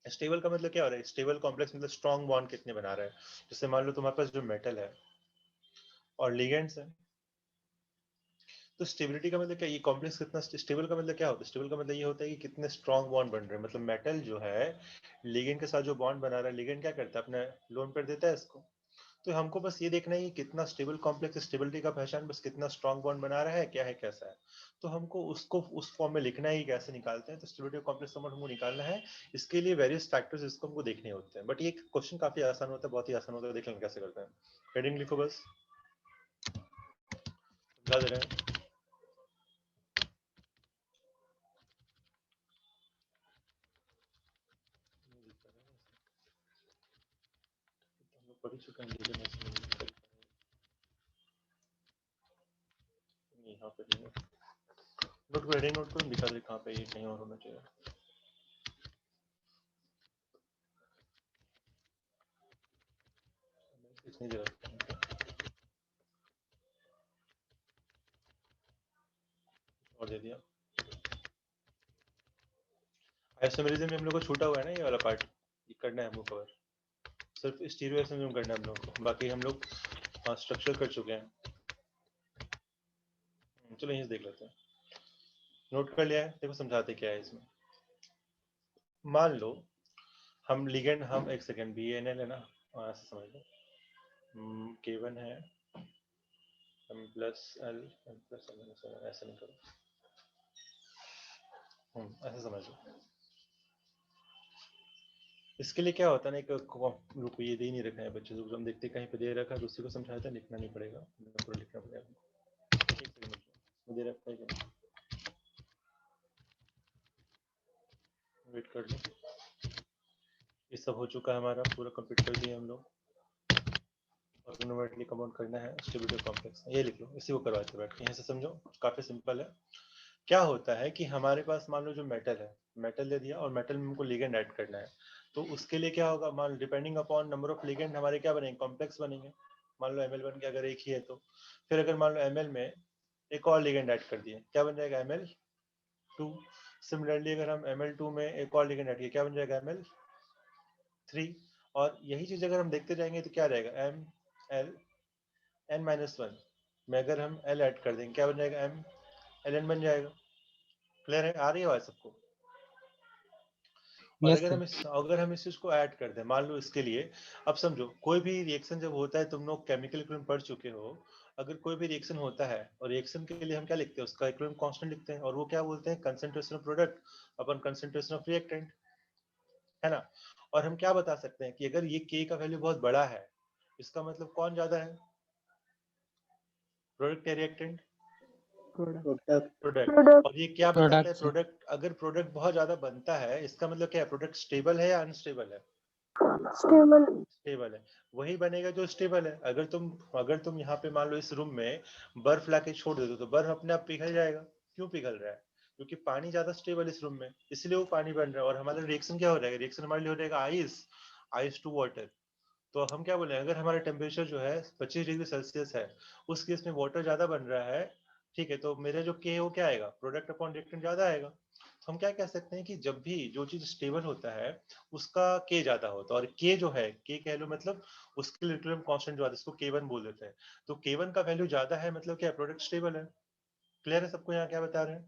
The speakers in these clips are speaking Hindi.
स्टेबल का मतलब क्या हो रहा है? स्टेबल कॉम्प्लेक्स मतलब स्ट्रॉन्ग बॉन्ड कितने बना रहा है। जैसे मान लो तुम्हारे पास जो मेटल है और लिगेंड्स है, तो स्टेबिलिटी का मतलब क्या, ये कॉम्प्लेक्स कितना स्टेबल का मतलब क्या होता है? स्टेबल का मतलब ये होता है कि कितने स्ट्रॉन्ग बॉन्ड बन रहे हैं। मतलब मेटल जो है लिगेंड के साथ जो बॉन्ड बना रहा है, लिगेंड क्या करता है, अपने लोन पेयर देता है इसको। तो हमको बस ये देखना है कि कितना स्टेबल कॉम्प्लेक्स, स्टेबिलिटी का पहचान बस कितना स्ट्रॉन्ग बॉन्ड बना रहा है, क्या है, कैसा है। तो हमको उसको उस फॉर्म में लिखना है कि कैसे निकालते हैं। तो स्टेबिलिटी कॉम्प्लेक्स नंबर हमको निकालना है, इसके लिए वेरियस फैक्टर्स इसको हमको देखने होते हैं। बट ये क्वेश्चन काफी आसान होता है, बहुत ही आसान होता है। देख लेंगे कैसे करते हैं। हेडिंग लिखो बस, समझा दे रहे हैं। हम लोग पढ़ चुके हैं लेकिन ऐसे नहीं लिख पाए। नहीं, यहाँ पे नहीं है। नोट को हेडिंग नोट को दिखा दे कहाँ पे, ये कहीं और होना चाहिए। इतनी जगह और दे दिया। आइसोमेरिज्म में हम लोग को छूटा हुआ है ना ये वाला पार्ट, ये करना है हमको कवर। सिर्फ स्टीरियोइसोमेरिज्म करना है हम लोग को, बाकी हम लोग स्ट्रक्चर कर चुके हैं। चलो यहीं से देख लेते हैं। नोट कर लिया है, देखो समझाते क्या है इसमें। मान लो हम लिगेंड, हम एक सेकेंड बी एन एल है ना, ऐसे समझ लो K1 है M plus L, M plus L, ऐसे नहीं करो, ऐसे समझ लो। इसके लिए क्या होता है ना, एक रुको ये दे नहीं रखा है बच्चे को, हम देखते कहीं पे दे रखा है तो उसी को समझाते हैं, लिखना नहीं पड़ेगा, पूरा लिखना पड़ेगा। एक सेकंड दे रखा है क्या, वेट कर लो। ये सब हो चुका है हमारा, पूरा कंप्लीट कर दिया हम लोग। ऑर्गेनोमेटली कंपाउंड करना है स्टेबिलिटी कॉम्प्लेक्स, ये लिख लो, इसी को करवाते बैठ के, यहाँ से समझो, काफी सिंपल है। क्या होता है कि हमारे पास मान लो जो मेटल है, मेटल दे दिया और मेटल में हमको लिगेंड ऐड करना है। तो उसके लिए क्या होगा, मान depending upon number of ligand हमारे क्या बनेंगे, कॉम्प्लेक्स बनेंगे। मान लो एमएल बन के अगर एक ही है तो, फिर अगर मान लो एमएल में एक और लिगेंड ऐड कर दिए, क्या बन जाएगा, ML2। सिमिलरली अगर हम ML2 में एक और लिगेंड ऐड किया, क्या बन जाएगा, ML3। और यही चीज अगर हम देखते जाएंगे तो क्या रहेगा, MLN-1 में अगर हम L ऐड कर देंगे, क्या बन जाएगा, MLN बन जाएगा। क्लियर है, आ रही है आवाज सबको? और यस सर। अगर हम इस चीज को ऐड कर दें, मान लो इसके लिए, अब समझो कोई भी रिएक्शन जब होता है, तुम लोग केमिकल इक्विलिब्रियम पढ़ चुके हो, अगर कोई भी रिएक्शन होता है और रिएक्शन के लिए हम क्या लिखते हैं, उसका इक्विलिब्रियम कांस्टेंट लिखते हैं, और वो क्या बोलते हैं, concentration of product upon concentration of reactant, है ना। और हम क्या बता सकते हैं कि अगर ये K का वैल्यू बहुत बड़ा है, इसका मतलब कौन ज्यादा है, प्रोडक्ट या रिएक्टेंट, प्रोडक्ट। और ये क्या बताता है, प्रोडक्ट सर। प्रोडक्ट, अगर प्रोडक्ट बहुत ज्यादा बनता है, इसका मतलब क्या है, प्रोडक्ट स्टेबल है या अनस्टेबल है, स्टेबल। स्टेबल है। वही बनेगा जो स्टेबल है। अगर तुम यहाँ पे मान लो इस रूम में बर्फ लाके छोड़ दे दो, तो बर्फ अपने आप पिघल जाएगा। क्यों पिघल रहा है, क्योंकि पानी ज्यादा स्टेबल इस रूम में, इसलिए वो पानी बन रहा है। और हमारा रिएक्शन क्या हो जाएगा, रिएक्शन हमारे लिए हो जाएगा आइस, आइस टू वाटर। तो हम क्या बोले, अगर हमारा टेम्परेचर जो है 25 डिग्री सेल्सियस है, उस केस में वाटर ज्यादा बन रहा है, ठीक है, तो मेरा जो के है वो क्या आएगा, प्रोडक्ट अपॉन रिएक्टेंट ज्यादा आएगा। तो हम क्या कह सकते हैं कि जब भी जो चीज स्टेबल होता है, उसका के ज्यादा होता है। और के जो है, के कह लो मतलब उसके इक्विलिब्रियम कांस्टेंट जो आता है, इसको K1 बोल देते हैं। तो K1 का वैल्यू ज्यादा है, मतलब क्या, प्रोडक्ट स्टेबल है। क्लियर है सबको, यहाँ क्या बता रहे हैं।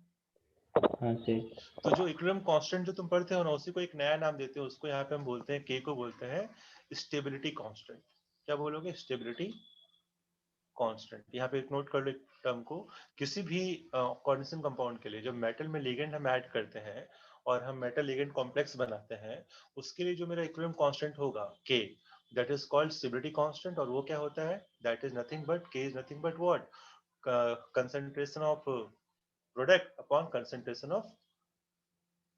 हाँ सर। तो जो इक्विलिब्रियम कांस्टेंट जो तुम पढ़ते हो ना, उसी को एक नया नाम देते हैं, उसको यहाँ पे हम बोलते हैं, के को बोलते हैं स्टेबिलिटी कांस्टेंट। क्या बोलोगे, स्टेबिलिटी कांस्टेंट। यहाँ पे एक नोट कर लो टर्म को। किसी भी कोऑर्डिनेशन कंपाउंड के लिए जब मेटल में लिगेंड हम ऐड करते हैं और हम मेटल लिगेंड कॉम्प्लेक्स बनाते हैं, उसके लिए जो मेरा इक्विलिब्रियम कांस्टेंट होगा K, that is called stability constant. और वो क्या होता है, that is nothing but, K is nothing but what, concentration of product upon concentration of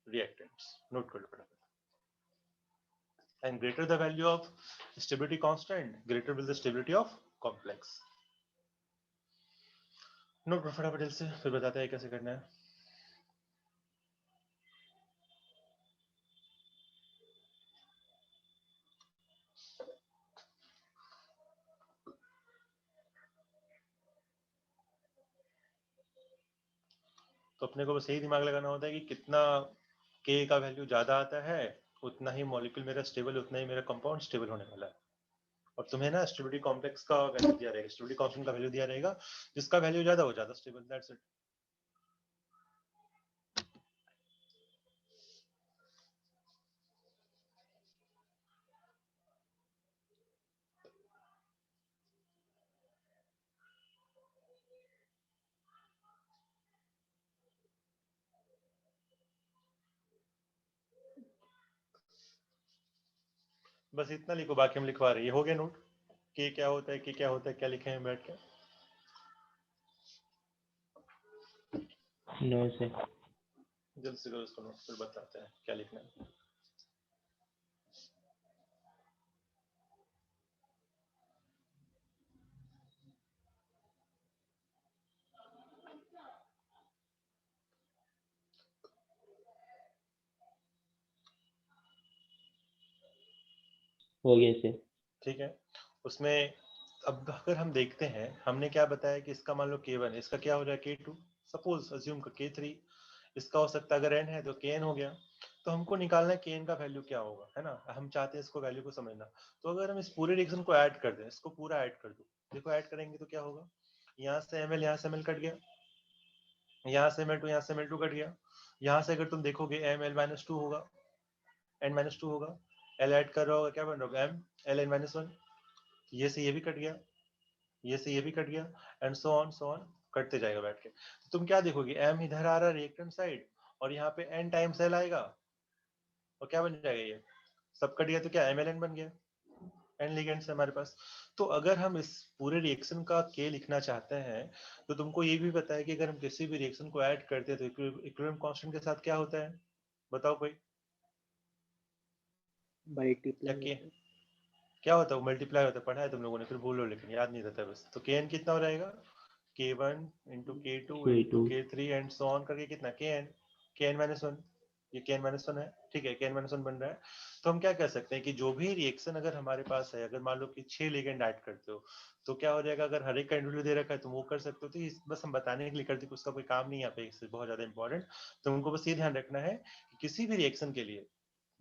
reactants. Note कर लो फटाफट। And greater the value of stability constant, greater will the stability of complex. Note करो फटाफट जल्द से, फिर बताते हैं कैसे करना है। तो अपने को बस यही दिमाग लगाना होता है कि कितना K का वैल्यू ज्यादा आता है, उतना ही मॉलिक्यूल मेरा स्टेबल है, उतना ही मेरा कंपाउंड स्टेबल होने वाला है। और तुम्हें ना स्टेबिलिटी कॉम्प्लेक्स का वैल्यू दिया रहेगा, स्टेबिलिटी कांस्टेंट का वैल्यू दिया रहेगा, जिसका वैल्यू ज्यादा हो ज्यादा स्टेबल, दैट्स इट। बस इतना लिखो, बाकी हम लिखवा रहे हैं। ये हो गया नोट के क्या होता है, के क्या होता है, क्या लिखे हैं बैठ के? No sir. जल्द से जल्द उसको नोट फिर बताते हैं क्या लिखना है। हो गया सर। ठीक है, उसमें अब अगर हम देखते हैं, हमने क्या बताया कि इसका मान लो K1, इसका क्या हो जाए K2, सपोज अज्यूम का K3, इसका हो सकता है अगर n है तो Kn हो गया। तो हमको निकालना है Kn का वैल्यू क्या होगा, है ना, हम चाहते हैं इसको वैल्यू को समझना। तो अगर हम इस पूरे रिएक्शन को ऐड कर दें, इसको पूरा ऐड कर दो, देखो ऐड करेंगे तो क्या होगा, यहाँ से ml, यहाँ से ml कट गया, यहाँ से ml2, यहाँ से ml2 कट गया, यहाँ से अगर तुम देखोगे ml-2 होगा, n-2 होगा, l ऐड कर रहा होगा, क्या बन रहा होगा m ln-1, ये से ये भी कट गया, ये से ये भी कट गया, एंड सो ऑन कटते जाएगा बैठ के। तो तुम क्या देखोगे, m इधर आ रहा है रिएक्टेंट साइड, और यहाँ पे n टाइम्स l आएगा, और क्या बन जाएगा, ये सब कट गया तो क्या mln बन गया, n लिगेंड्स है हमारे पास। तो अगर हम इस पूरे रिएक्शन का k लिखना चाहते हैं, तो तुमको ये भी पता है कि अगर हम किसी भी रिएक्शन को ऐड करते हैं तो इक्विलिब्रियम कांस्टेंट के साथ क्या होता है, बताओ कोई, या मल्टीप्लाई k होता है। क्या होता है, मल्टीप्लाई होता है, पढ़ा है तुम लोगों ने, फिर बोलो, लेकिन याद नहीं रहता बस। तो kn कितना हो जाएगा, K1 into K2 into K2 K3 and so on करके कितना Kn-1, ये Kn-1 है, ठीक है, Kn-1 बन रहा है। तो हम क्या कह सकते हैं कि जो भी रिएक्शन अगर हमारे पास है, अगर मान लो कि 6 लिगेंड ऐड करते हो, तो क्या हो जाएगा, अगर हर एक का इंडिविजुअल दे रखा है तो वो कर सकते हो। तो बस हम बताने के लिए करते, उसका कोई काम नहीं है यहाँ पे बहुत ज्यादा इंपॉर्टेंट। तो उनको बस ये ध्यान रखना है कि किसी भी रिएक्शन के लिए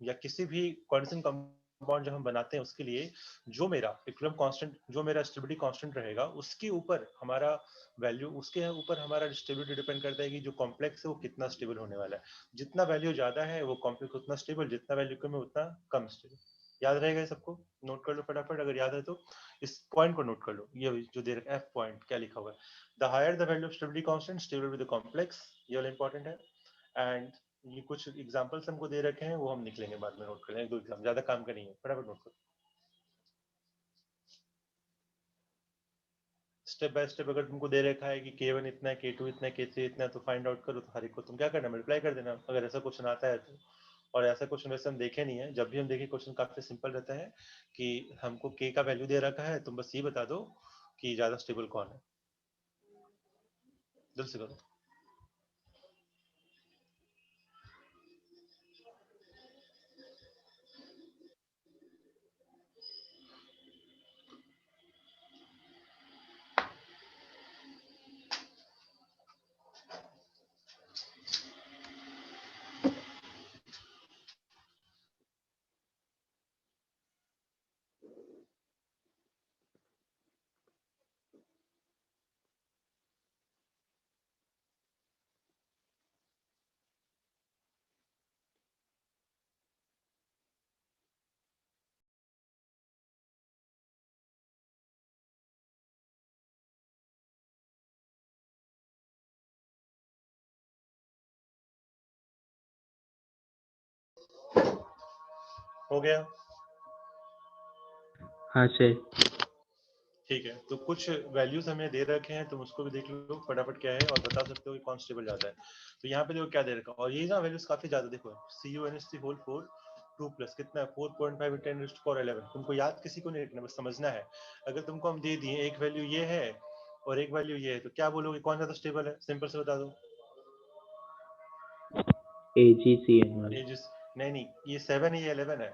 या किसी भी कॉन्स्टेंट कंपाउंड जब हम बनाते हैं, उसके लिए जो मेरा इक्विलिब्रियम कांस्टेंट, जो मेरा स्टेबिलिटी कांस्टेंट रहेगा, उसके ऊपर हमारा वैल्यू, उसके ऊपर हमारा स्टेबिलिटी डिपेंड करता है कि जो कॉम्प्लेक्स है वो कितना स्टेबल होने वाला है। जितना वैल्यू ज्यादा है वो कॉम्प्लेक्स उतना स्टेबल, जितना वैल्यू कम है उतना कम स्टेबल। याद रहेगा ये सबको, नोट कर लो फटाफट, अगर याद है तो इस पॉइंट को नोट कर लो, ये जो दे रखा है F पॉइंट, क्या लिखा हुआ है, the higher the value of stability constant stable with the complex, ये वाला इंपॉर्टेंट है। एंड ये कुछ एग्जांपल्स हमको दे रखे हैं, वो हम निकलेंगे बाद में, नोट कर लेंगे, 2 एग्जाम, ज्यादा काम का नहीं है, फटाफट नोट करो। स्टेप बाय स्टेप अगर तुमको दे रखा है कि K1 इतना है, K2 इतना है, K3 इतना है, तो फाइंड आउट करो। तो हर एक को तुम क्या करना, मल्टीप्लाई कर देना, अगर ऐसा क्वेश्चन आता है तो। और ऐसा क्वेश्चन वैसे हम देखे नहीं है, जब भी हम देखें क्वेश्चन काफी सिंपल रहता है कि हमको K का वैल्यू दे रखा है, तुम बस ये बता दो कि ज्यादा स्टेबल कौन है, जल्द से करो। हो गया, हाँ सर। ठीक है। तो कुछ वैल्यूज हमें दे रखे हैं, तुम उसको भी देख लो फटाफट क्या है, और बता सकते हो कि कौन स्टेबल ज्यादा है। तो यहाँ पे देखो क्या दे रखा है, और ये ना वैल्यूज काफी ज्यादा, देखो CuNH3 होल 4 2 प्लस कितना है 4.5 × 10⁻11। तुमको याद किसी को नहीं रखना, बस समझना है। अगर तुमको हम दे दिए एक वैल्यू ये है और एक वैल्यू ये है, तो क्या बोलोगे कौन ज्यादा स्टेबल है, सिंपल से बता दो। AgCN वाला। ये जिस नहीं नहीं, ये 7 है, ये 11 है,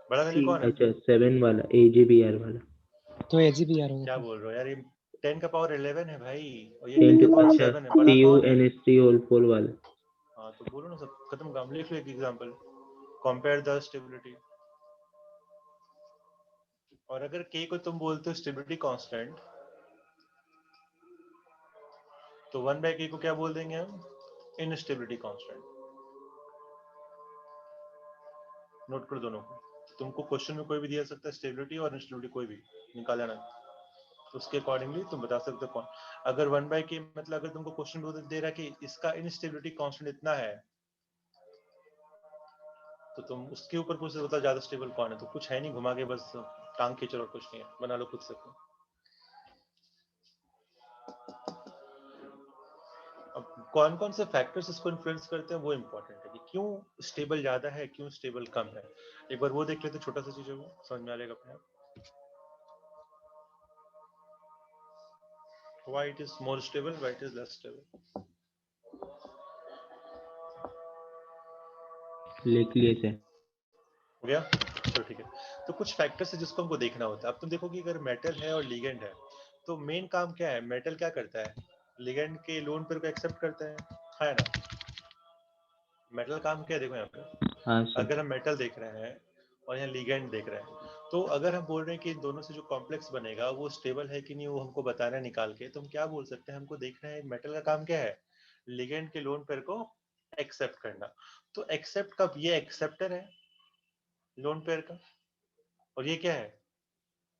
बड़ा वैल्यू सी कौन है? अच्छा 7 वाला AgBr वाला। तो AgBr होगा क्या फिर। बोल रहे हो यार, ये 10 का पावर 11 है भाई, और ये 10 10 to का पावर अच्छा 7 है, बड़ा कौन है? CuNH3 होल 4 वाला। हाँ तो बोलो ना, सब खत्म, काम लिख लो एक एग्जांपल, कंपेयर द स्टेबिलिटी। और अगर k को तुम बोलते हो स्टेबिलिटी कांस्टेंट, तो 1/k को क्या बोल देंगे हम? Instability constant. नोट कर दोनों को। तुमको क्वेश्चन में कोई भी दिया सकता है, स्टेबिलिटी और इनस्टेबिलिटी कोई भी निकाल लेना, तो उसके अकॉर्डिंगली तुम बता सकते हो कौन। अगर 1/k मतलब अगर तुमको क्वेश्चन दे रहा है कि इसका इनस्टेबिलिटी कांस्टेंट इतना है, तो तुम उसके ऊपर पूछ सकते हो ज्यादा स्टेबल कौन है। तो कुछ है नहीं, घुमा के बस टांग खींचो और कुछ नहीं है, बना लो खुद से। अब कौन कौन से फैक्टर्स इसको इन्फ्लुएंस करते हैं वो इंपॉर्टेंट है, कि क्यों स्टेबल ज्यादा है, क्यों स्टेबल कम है। एक बार वो देख लेते, छोटा सा चीज है वो, समझ में आ जाएगा अपने आप। Why it is more stable, why it is less stable? लिख लिए थे। हो गया, चलो ठीक है। तो कुछ फैक्टर्स है जिसको हमको देखना होता है। अब तुम देखो कि अगर मेटल है और लिगेंड है, तो मेन काम क्या है? मेटल क्या करता है? लिगेंड के लोन पेयर को एक्सेप्ट करता है ना? मेटल काम क्या है देखो यहाँ पे। हाँ सर। अगर हम मेटल देख रहे हैं और यहाँ लिगेंड देख रहे हैं, तो अगर हम बोल रहे हैं कि इन दोनों से जो कॉम्प्लेक्स बनेगा वो स्टेबल है कि नहीं, वो हमको बताना है निकाल के, तो हम क्या बोल सकते हैं? हमको देखना है मेटल का काम क्या है? लिगेंड के लोन पेयर को एक्सेप्ट करना। तो एक्सेप्ट कब? ये एक्सेप्टर है लोन पेयर का, और ये क्या है?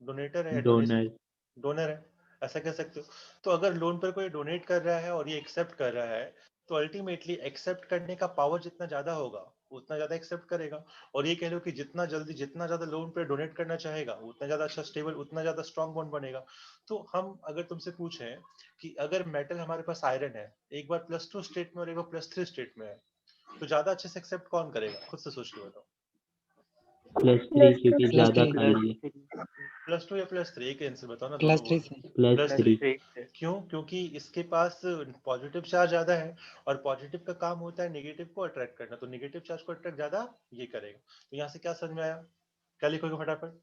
डोनेटर है या डोनर। डोनर है, ऐसा कह सकते हो। तो अगर लोन पर कोई डोनेट कर रहा है और ये एक्सेप्ट कर रहा है, तो अल्टीमेटली एक्सेप्ट करने का पावर जितना ज्यादा होगा उतना ज्यादा एक्सेप्ट करेगा। और ये कह लो कि जितना जल्दी जितना ज्यादा लोन पे डोनेट करना चाहेगा उतना ज्यादा अच्छा स्टेबल, उतना ज्यादा स्ट्रॉन्ग बॉन्ड बनेगा। तो हम अगर तुमसे पूछें कि अगर मेटल हमारे पास आयरन है, एक बार +2 स्टेट में और एक बार +3 स्टेट में है, तो ज्यादा अच्छे से एक्सेप्ट कौन करेगा? खुद से सोच के बताओ। +3 क्योंकि ज्यादा +3 खाली है। +2 या +3, एक आंसर बताओ ना, दोनों +3 बोलो। से +3। क्यों? क्योंकि इसके पास पॉजिटिव चार्ज ज्यादा है, और पॉजिटिव का काम होता है नेगेटिव को अट्रैक्ट करना, तो नेगेटिव चार्ज को अट्रैक्ट ज्यादा ये करेगा। तो यहाँ से क्या समझ में आया? क्या लिखोगे फटाफट?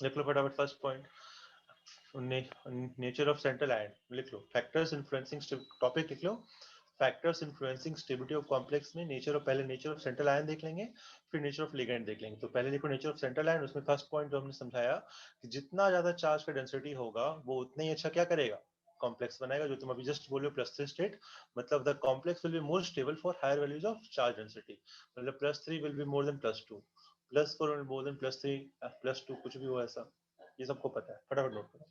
लिख लो फटाफट first point, nature of central ion लिख लो। फैक्टर्स इन्फ्लुएंसिंग टॉपिक लिख लो, factors influencing stability of complex में नेचर ऑफ, पहले नेचर ऑफ सेंट्रल आयन देख लेंगे, फिर नेचर ऑफ लिगेंड देख लेंगे। तो पहले देखो नेचर ऑफ सेंट्रल आयन, उसमें फर्स्ट पॉइंट जो हमने समझाया कि जितना ज्यादा चार्ज का डेंसिटी होगा वो उतना ही अच्छा क्या करेगा? कॉम्प्लेक्स बनाएगा। जो तुम अभी जस्ट बोले +3 स्टेट, मतलब the complex will be more stable for higher values of charge density. मतलब +3 will be more than +2, +4 will more than +3, +2 कुछ भी हो ऐसा, ये सबको पता है। फटाफट नोट करो।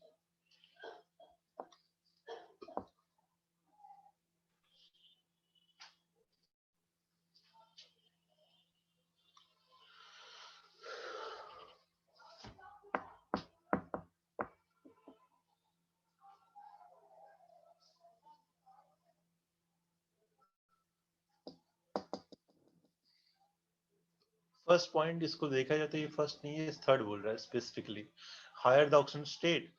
फर्स्ट पॉइंट इसको देखा जाए तो ये फर्स्ट नहीं है, थर्ड बोल रहा है specifically. Higher the oxygen state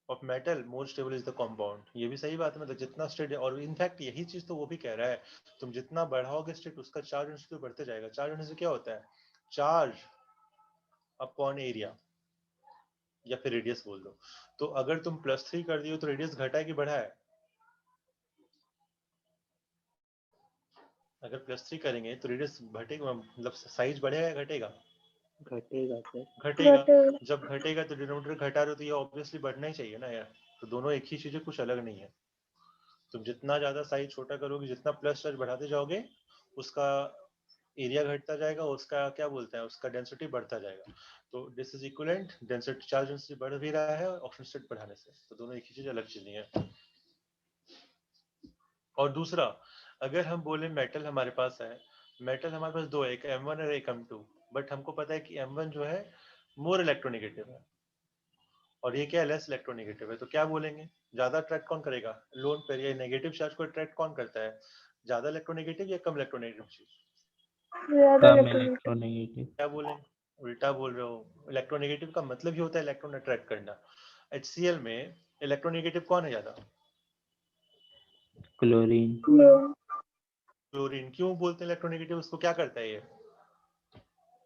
of metal more stable is the compound. ये भी सही बात है, मतलब जितना स्टेट, और इनफैक्ट यही चीज तो वो भी कह रहा है, तुम जितना बढ़ाओगे स्टेट उसका चार्ज डेंसिटी बढ़ते जाएगा। चार्ज डेंसिटी क्या होता है? चार्ज अपॉन एरिया, या फिर रेडियस बोल दो। तो अगर तुम +3 कर दियो तो रेडियस घटा है कि बढ़ा है? अगर +3 करेंगे तो रेडियस घटेगा, मतलब साइज बढ़ेगा या घटेगा? घटेगा सर। घटेगा। जब घटेगा तो डिनोमिनेटर घटा रहे हो, तो ये ऑब्वियसली बढ़ना ही चाहिए ना यार। तो दोनों एक ही चीज है, कुछ अलग नहीं है। तुम जितना ज्यादा साइज छोटा करोगे, जितना प्लस चार्ज बढ़ाते जाओगे, उसका एरिया घटता जाएगा, उसका क्या बोलते हैं, उसका डेंसिटी बढ़ता जाएगा। तो this is equivalent, density charge density बढ़ भी रहा है ऑक्सीजन स्टेट बढ़ाने से, तो दोनों एक ही चीज, अलग चीज नहीं है। और दूसरा, अगर हम बोले मेटल हमारे पास है, मेटल हमारे पास दो है, एक M1 और एक M2, बट हमको पता है कि M1 जो है मोर इलेक्ट्रोनेगेटिव है और ये क्या है? लेस इलेक्ट्रोनेगेटिव है। तो क्या बोलेंगे? ज्यादा अट्रैक्ट कौन करेगा? Lone pair. या नेगेटिव चार्ज को अट्रैक्ट कौन करता है? ज्यादा इलेक्ट्रोनेगेटिव या कम इलेक्ट्रोनेगेटिव चीज? कम इलेक्ट्रोनेगेटिव। क्या बोलेंगे? उल्टा बोल रहे हो। इलेक्ट्रोनेगेटिव का मतलब ही होता है इलेक्ट्रॉन अट्रैक्ट करना। HCl में इलेक्ट्रोनेगेटिव कौन है ज्यादा? क्लोरीन। क्लोरीन। क्यों बोलते हैं इलेक्ट्रोनेगेटिव? उसको क्या करता है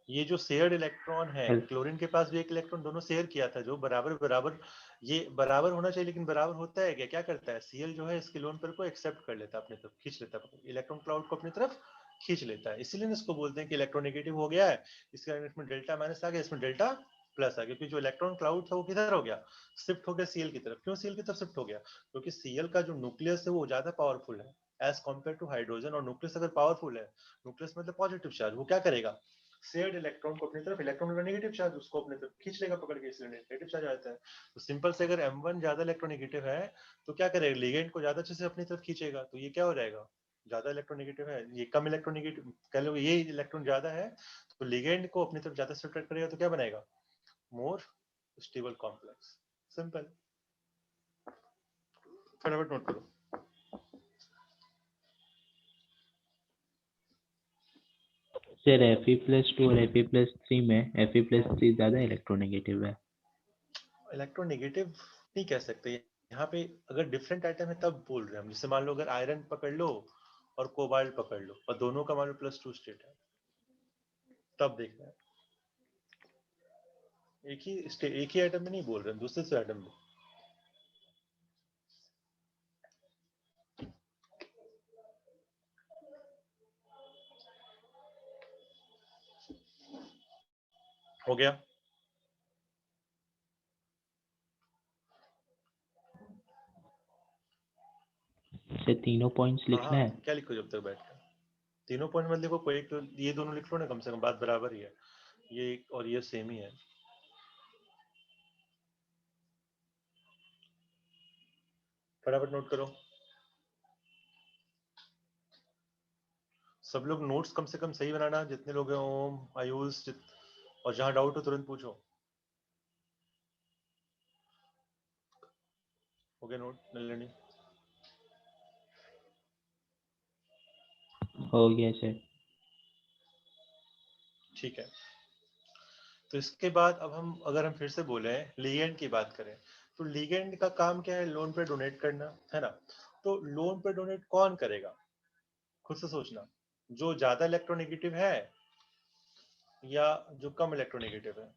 ये जो शेयर्ड इलेक्ट्रॉन है, क्लोरीन के पास भी एक इलेक्ट्रॉन दोनों शेयर किया था, जो बराबर बराबर, ये बराबर होना चाहिए, लेकिन बराबर होता है क्या? क्या करता है Cl जो है इसके लोन पेयर को एक्सेप्ट कर लेता है अपनी तरफ, खींच लेता है, इलेक्ट्रॉन क्लाउड को अपनी तरफ खींच लेता है, इसीलिए इसको बोलते हैं कि इलेक्ट्रोनेगेटिव हो गया है, इसके कारण इसमें डेल्टा माइनस आ गया, इसमें डेल्टा प्लस आ गया, क्योंकि जो इलेक्ट्रॉन क्लाउड था वो किधर हो गया, शिफ्ट हो गया सीएल की तरफ। क्यों सीएल की तरफ शिफ्ट हो गया, क्योंकि सीएल का जो न्यूक्लियस है वो ज्यादा पावरफुल है एज कम्पेयर टू हाइड्रोजन, और न्यूक्लियस अगर पावरफुल है, न्यूक्लियस मतलब पॉजिटिव चार्ज, वो क्या करेगा, शेयर्ड इलेक्ट्रॉन को अपनी तरफ, इलेक्ट्रॉन का नेगेटिव चार्ज उसको अपनी तरफ खींच लेगा पकड़ के, इसलिए नेगेटिव चार्ज आता है। तो सिंपल से अगर M1 ज्यादा इलेक्ट्रोनेगेटिव है तो क्या करेगा, लिगेंड को ज्यादा अच्छे से अपनी तरफ खींचेगा, तो ये क्या हो जाएगा, ज्यादा इलेक्ट्रोनेगेटिव है, ये कम इलेक्ट्रोनेगेटिव, कह लो ये इलेक्ट्रॉन ज्यादा है, तो लिगेंड को अपनी तरफ ज्यादा सब्ट्रैक्ट करेगा, तो क्या बनेगा, मोर स्टेबल कॉम्प्लेक्स। सिंपल, फटाफट नोट करो। सर Fe+2 और Fe+3 में Fe+3 ज्यादा इलेक्ट्रोनेगेटिव है। इलेक्ट्रोनेगेटिव नहीं कह सकते, यहाँ पे अगर डिफरेंट आइटम है तब बोल रहे हैं हम, जैसे मान लो अगर आयरन पकड़ लो और कोबाल्ट पकड़ लो और दोनों का मान लो +2 स्टेट है, तब देखना है। एक ही आइटम में नहीं बोल रहे हैं, दूसरे से आइटम में। हो गया, सर तीनों पॉइंट्स लिखना है। क्या लिखो जब तक बैठ कर, तीनों पॉइंट मत लिखो, कोई एक तो ये दोनों लिख लो ना, कम से कम बात बराबर ही है, ये और ये सेम ही है। फटाफट नोट करो, सब लोग नोट्स कम से कम सही बनाना, जितने लोग हैं, ओम, आयुष, और जहां डाउट हो तुरंत पूछो। हो गया नोट नलिनी? हो गया सर। ठीक है, तो इसके बाद अब अगर हम फिर से बोले लिगेंड की बात करें, तो लिगेंड का काम क्या है, लोन पे डोनेट करना है ना। तो लोन पे डोनेट कौन करेगा, खुद से सोचना, जो ज्यादा इलेक्ट्रोनेगेटिव है या जो कम इलेक्ट्रोनेगेटिव है।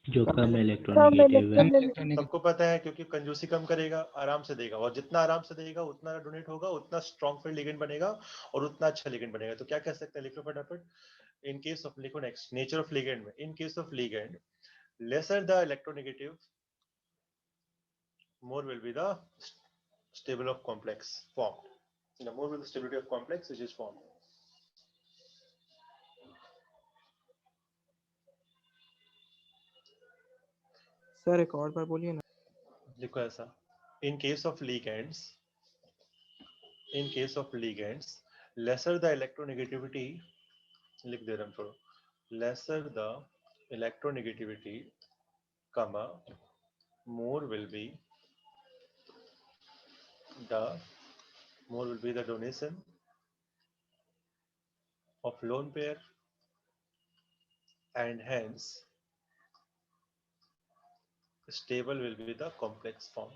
जो कम इलेक्ट्रोनेगेटिव है। सबको पता है, क्योंकि कंजूसी कम करेगा, आराम से देगा, और जितना आराम से देगा उतना डोनेट होगा, उतना स्ट्रॉन्ग फील्ड लिगेंड बनेगा और उतना अच्छा लिगेंड बनेगा। तो क्या कह सकते हैं, लिखो फटाफट। इन केस ऑफ, लिखो नेक्स्ट, नेचर ऑफ लिगेंड में, in case of ligand lesser the electronegative, more will be the stable of complex formed, the more will the stability of complex which is formed. Sir एक और बार बोलिए ना। लिखो ऐसा, in case of ligands, lesser the electronegativity, लिख दे रहा हूं छोड़ो, lesser the electronegativity, comma, more will be the donation of lone pair, and hence stable will be the complex form.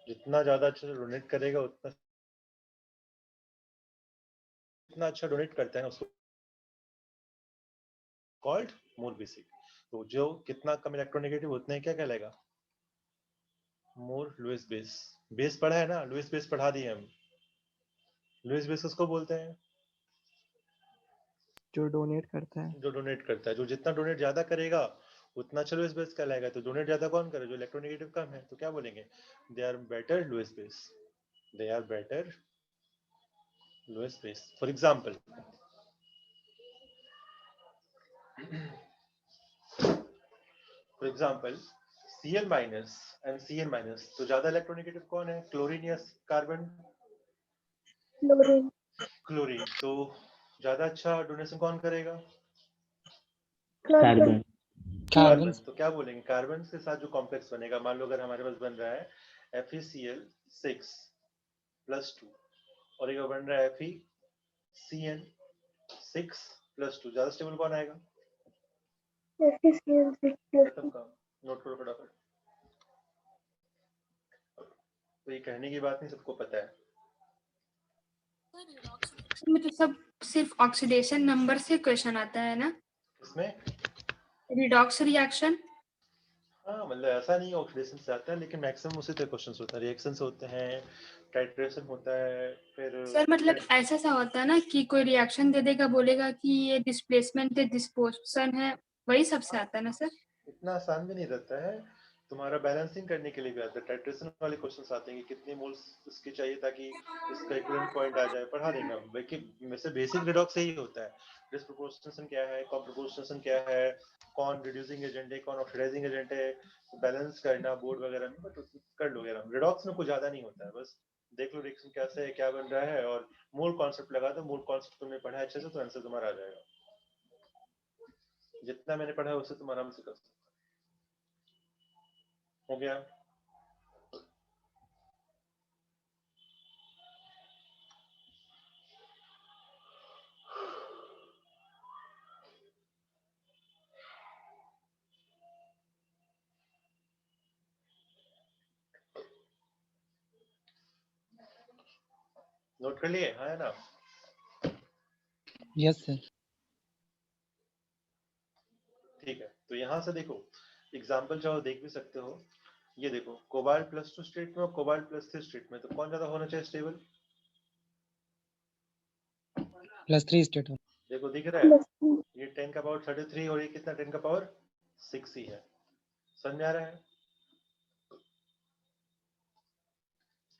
जितना ज्यादा अच्छे से डोनेट करेगा उतना अच्छा डोनेट करता है ना, उसको कॉल्ड मोर बेसिक। तो जो कितना कम इलेक्ट्रोनेगेटिव उतना ही क्या कहलाएगा, मोर लुइस बेस। बेस पढ़ा है ना, लुइस बेस पढ़ा दिए हम। लुइस बेस उसको बोलते हैं जो डोनेट करता है। जो डोनेट करता है, जो जितना डोनेट ज्यादा करेगा उतना अच्छा लुइस बेस कहलाएगा। तो डोनेट ज्यादा कौन करे, जो इलेक्ट्रोनेगेटिव कम है, तो क्या बोलेंगे, they are better Lewis base, they are better Lewis base. For example, Cl minus and Cn minus, तो ज्यादा इलेक्ट्रोनेगेटिव कौन है, क्लोरीन या कार्बन, क्लोरीन। तो ज्यादा अच्छा डोनेशन कौन करेगा, कार्बन। कार्बन। तो क्या बोलेंगे, कार्बन के साथ जो कॉम्प्लेक्स बनेगा, मान लो अगर हमारे पास बन रहा है FeCl6+2 और एक बन रहा है FeCN6+2, ज्यादा स्टेबल कौन आएगा, खत्म काम, नोट करो फटाफट। तो ये कहने की बात नहीं, सबको पता है। में तो सब सिर्फ ऑक्सीडेशन नंबर से क्वेश्चन आता है ना, इसमें रिडॉक्स रिएक्शन हाँ मतलब ऐसा नहीं ऑक्सीडेशन से आता है, लेकिन मैक्सिमम उसी तरह क्वेश्चंस होता है, रिएक्शन से होते हैं, टाइट्रेशन होता है, फिर सर मतलब ऐसा सा होता है ना कि कोई रिएक्शन दे देगा, बोलेगा कि ये डिस्प्लेसमेंट है, डिस्पोर्शन है, वही सबसे आता है ना सर? इतना आसान भी नहीं रहता है, तुम्हारा बैलेंसिंग करने के लिए भी आता है, टाइट्रेशन वाले क्वेश्चंस आते हैं कि कितने मोल्स इसकी चाहिए ताकि इसका इक्विवेलेंट पॉइंट आ जाए, पढ़ा देंगे हम। वैसे बेसिक रिडॉक्स यही होता है, डिस्प्रोपोर्शनेशन क्या है, कॉम्प्रोपोर्शनेशन क्या है, कौन रिड्यूसिंग एजेंट है, कौन ऑक्सीडाइजिंग एजेंट है, बैलेंस करना बोर्ड वगैरह में, बट कर लोगे आराम। रिडॉक्स में कुछ ज्यादा नहीं होता है, बस देख लो रिएक्शन कैसे है, क्या बन रहा है, और मोल कॉन्सेप्ट लगा दो, मोल कॉन्सेप्ट तुमने पढ़ा है अच्छे से तो आंसर तुम्हारा आ जाएगा। जितना मैंने पढ़ा है उससे तुम आराम से कर सकते हो गया। नोट कर लिए, हाँ है ना? Yes sir. ठीक है, तो यहाँ से देखो एग्जाम्पल चाहो देख भी सकते हो। ये देखो कोबाल्ट +2 स्टेट में और कोबाल्ट +3 स्टेट में, तो कौन ज्यादा होना चाहिए स्टेबल? +3 स्टेट। देखो दिख रहा है, ये 10 का पावर 33 और ये कितना 10 का पावर 6 ही है। समझ में आ रहा है?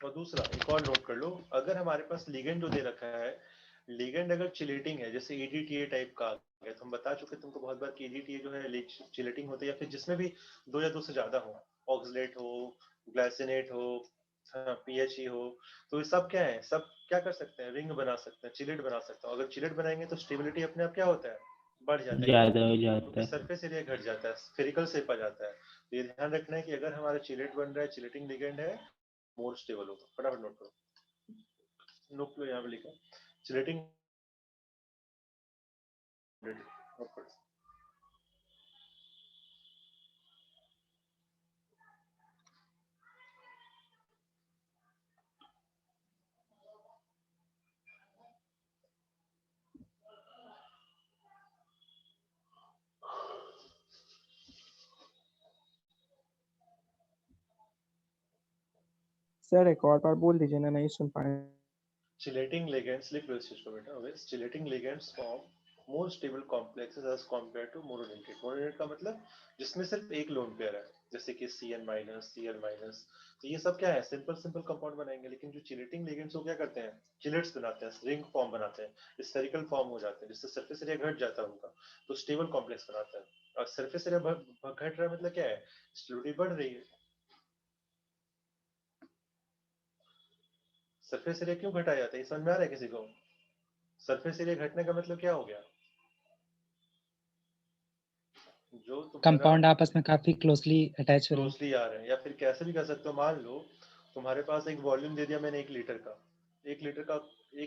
और दूसरा एक और नोट कर लो, अगर हमारे पास लिगेंड जो दे रखा है, लिगेंड अगर चिलेटिंग है, जैसे EDTA टाइप का आ गया, तो हम बता चुके तुमको बहुत बार कि EDTA जो है चिलेटिंग होता है, या फिर जिसमें भी 2 या 2 से ज्यादा हो, ऑक्सलेट हो, ग्लाइसिनेट हो, PHE हो, तो ये सब क्या है, सब क्या कर सकते हैं, रिंग बना सकते हैं, चिलेट बना सकते हैं। अगर चिलेट बनाएंगे तो स्टेबिलिटी अपने आप क्या होता है, बढ़ जाता है, ज्यादा हो जाता क्योंकि है। सरफेस एरिया घट जाता है, स्फेरिकल शेप आ जाता है। तो ये ध्यान रखना है कि अगर हमारा चिलेट बन रहा है, चिलेटिंग लिगेंड है, मोर स्टेबल होगा। फटाफट नोट करो, नोट लो, यहाँ पे लिखा चिलेटिंग नोट करो। सर एक और बार बोल दीजिए ना, नहीं सुन पाए। Chelating ligands, लिख लो इस चीज को बेटा। Always chelating ligands form more stable complexes as compared to monodentate। monodentate का मतलब जिसमें सिर्फ एक लोन पेयर है, जैसे कि CN-, Cl-। तो ये सब क्या है, सिंपल कंपाउंड बनाएंगे, लेकिन जो चिलेटिंग लिगेंड्स वो क्या करते हैं, चिलेट्स बनाते हैं, रिंग फॉर्म बनाते हैं, स्फेरिकल फॉर्म हो जाते हैं, जिससे सरफेस एरिया घट जाता है उनका, तो स्टेबल कॉम्प्लेक्स बनाता है। और सरफेस एरिया घट रहा है मतलब क्या है, स्टेबिलिटी बढ़ रही है। सरफेस एरिया क्यों घटाया जाता है, समझ में आ रहा है किसी को? सरफेस एरिया घटने का मतलब क्या हो गया, जो तुम्हारा कंपाउंड आपस में काफी क्लोजली अटैच हो रहे हैं। क्लोजली आ रहे हैं, या फिर कैसे भी कर सकते हो, मान लो तुम्हारे पास एक वॉल्यूम दे दिया मैंने 1 लीटर का, 1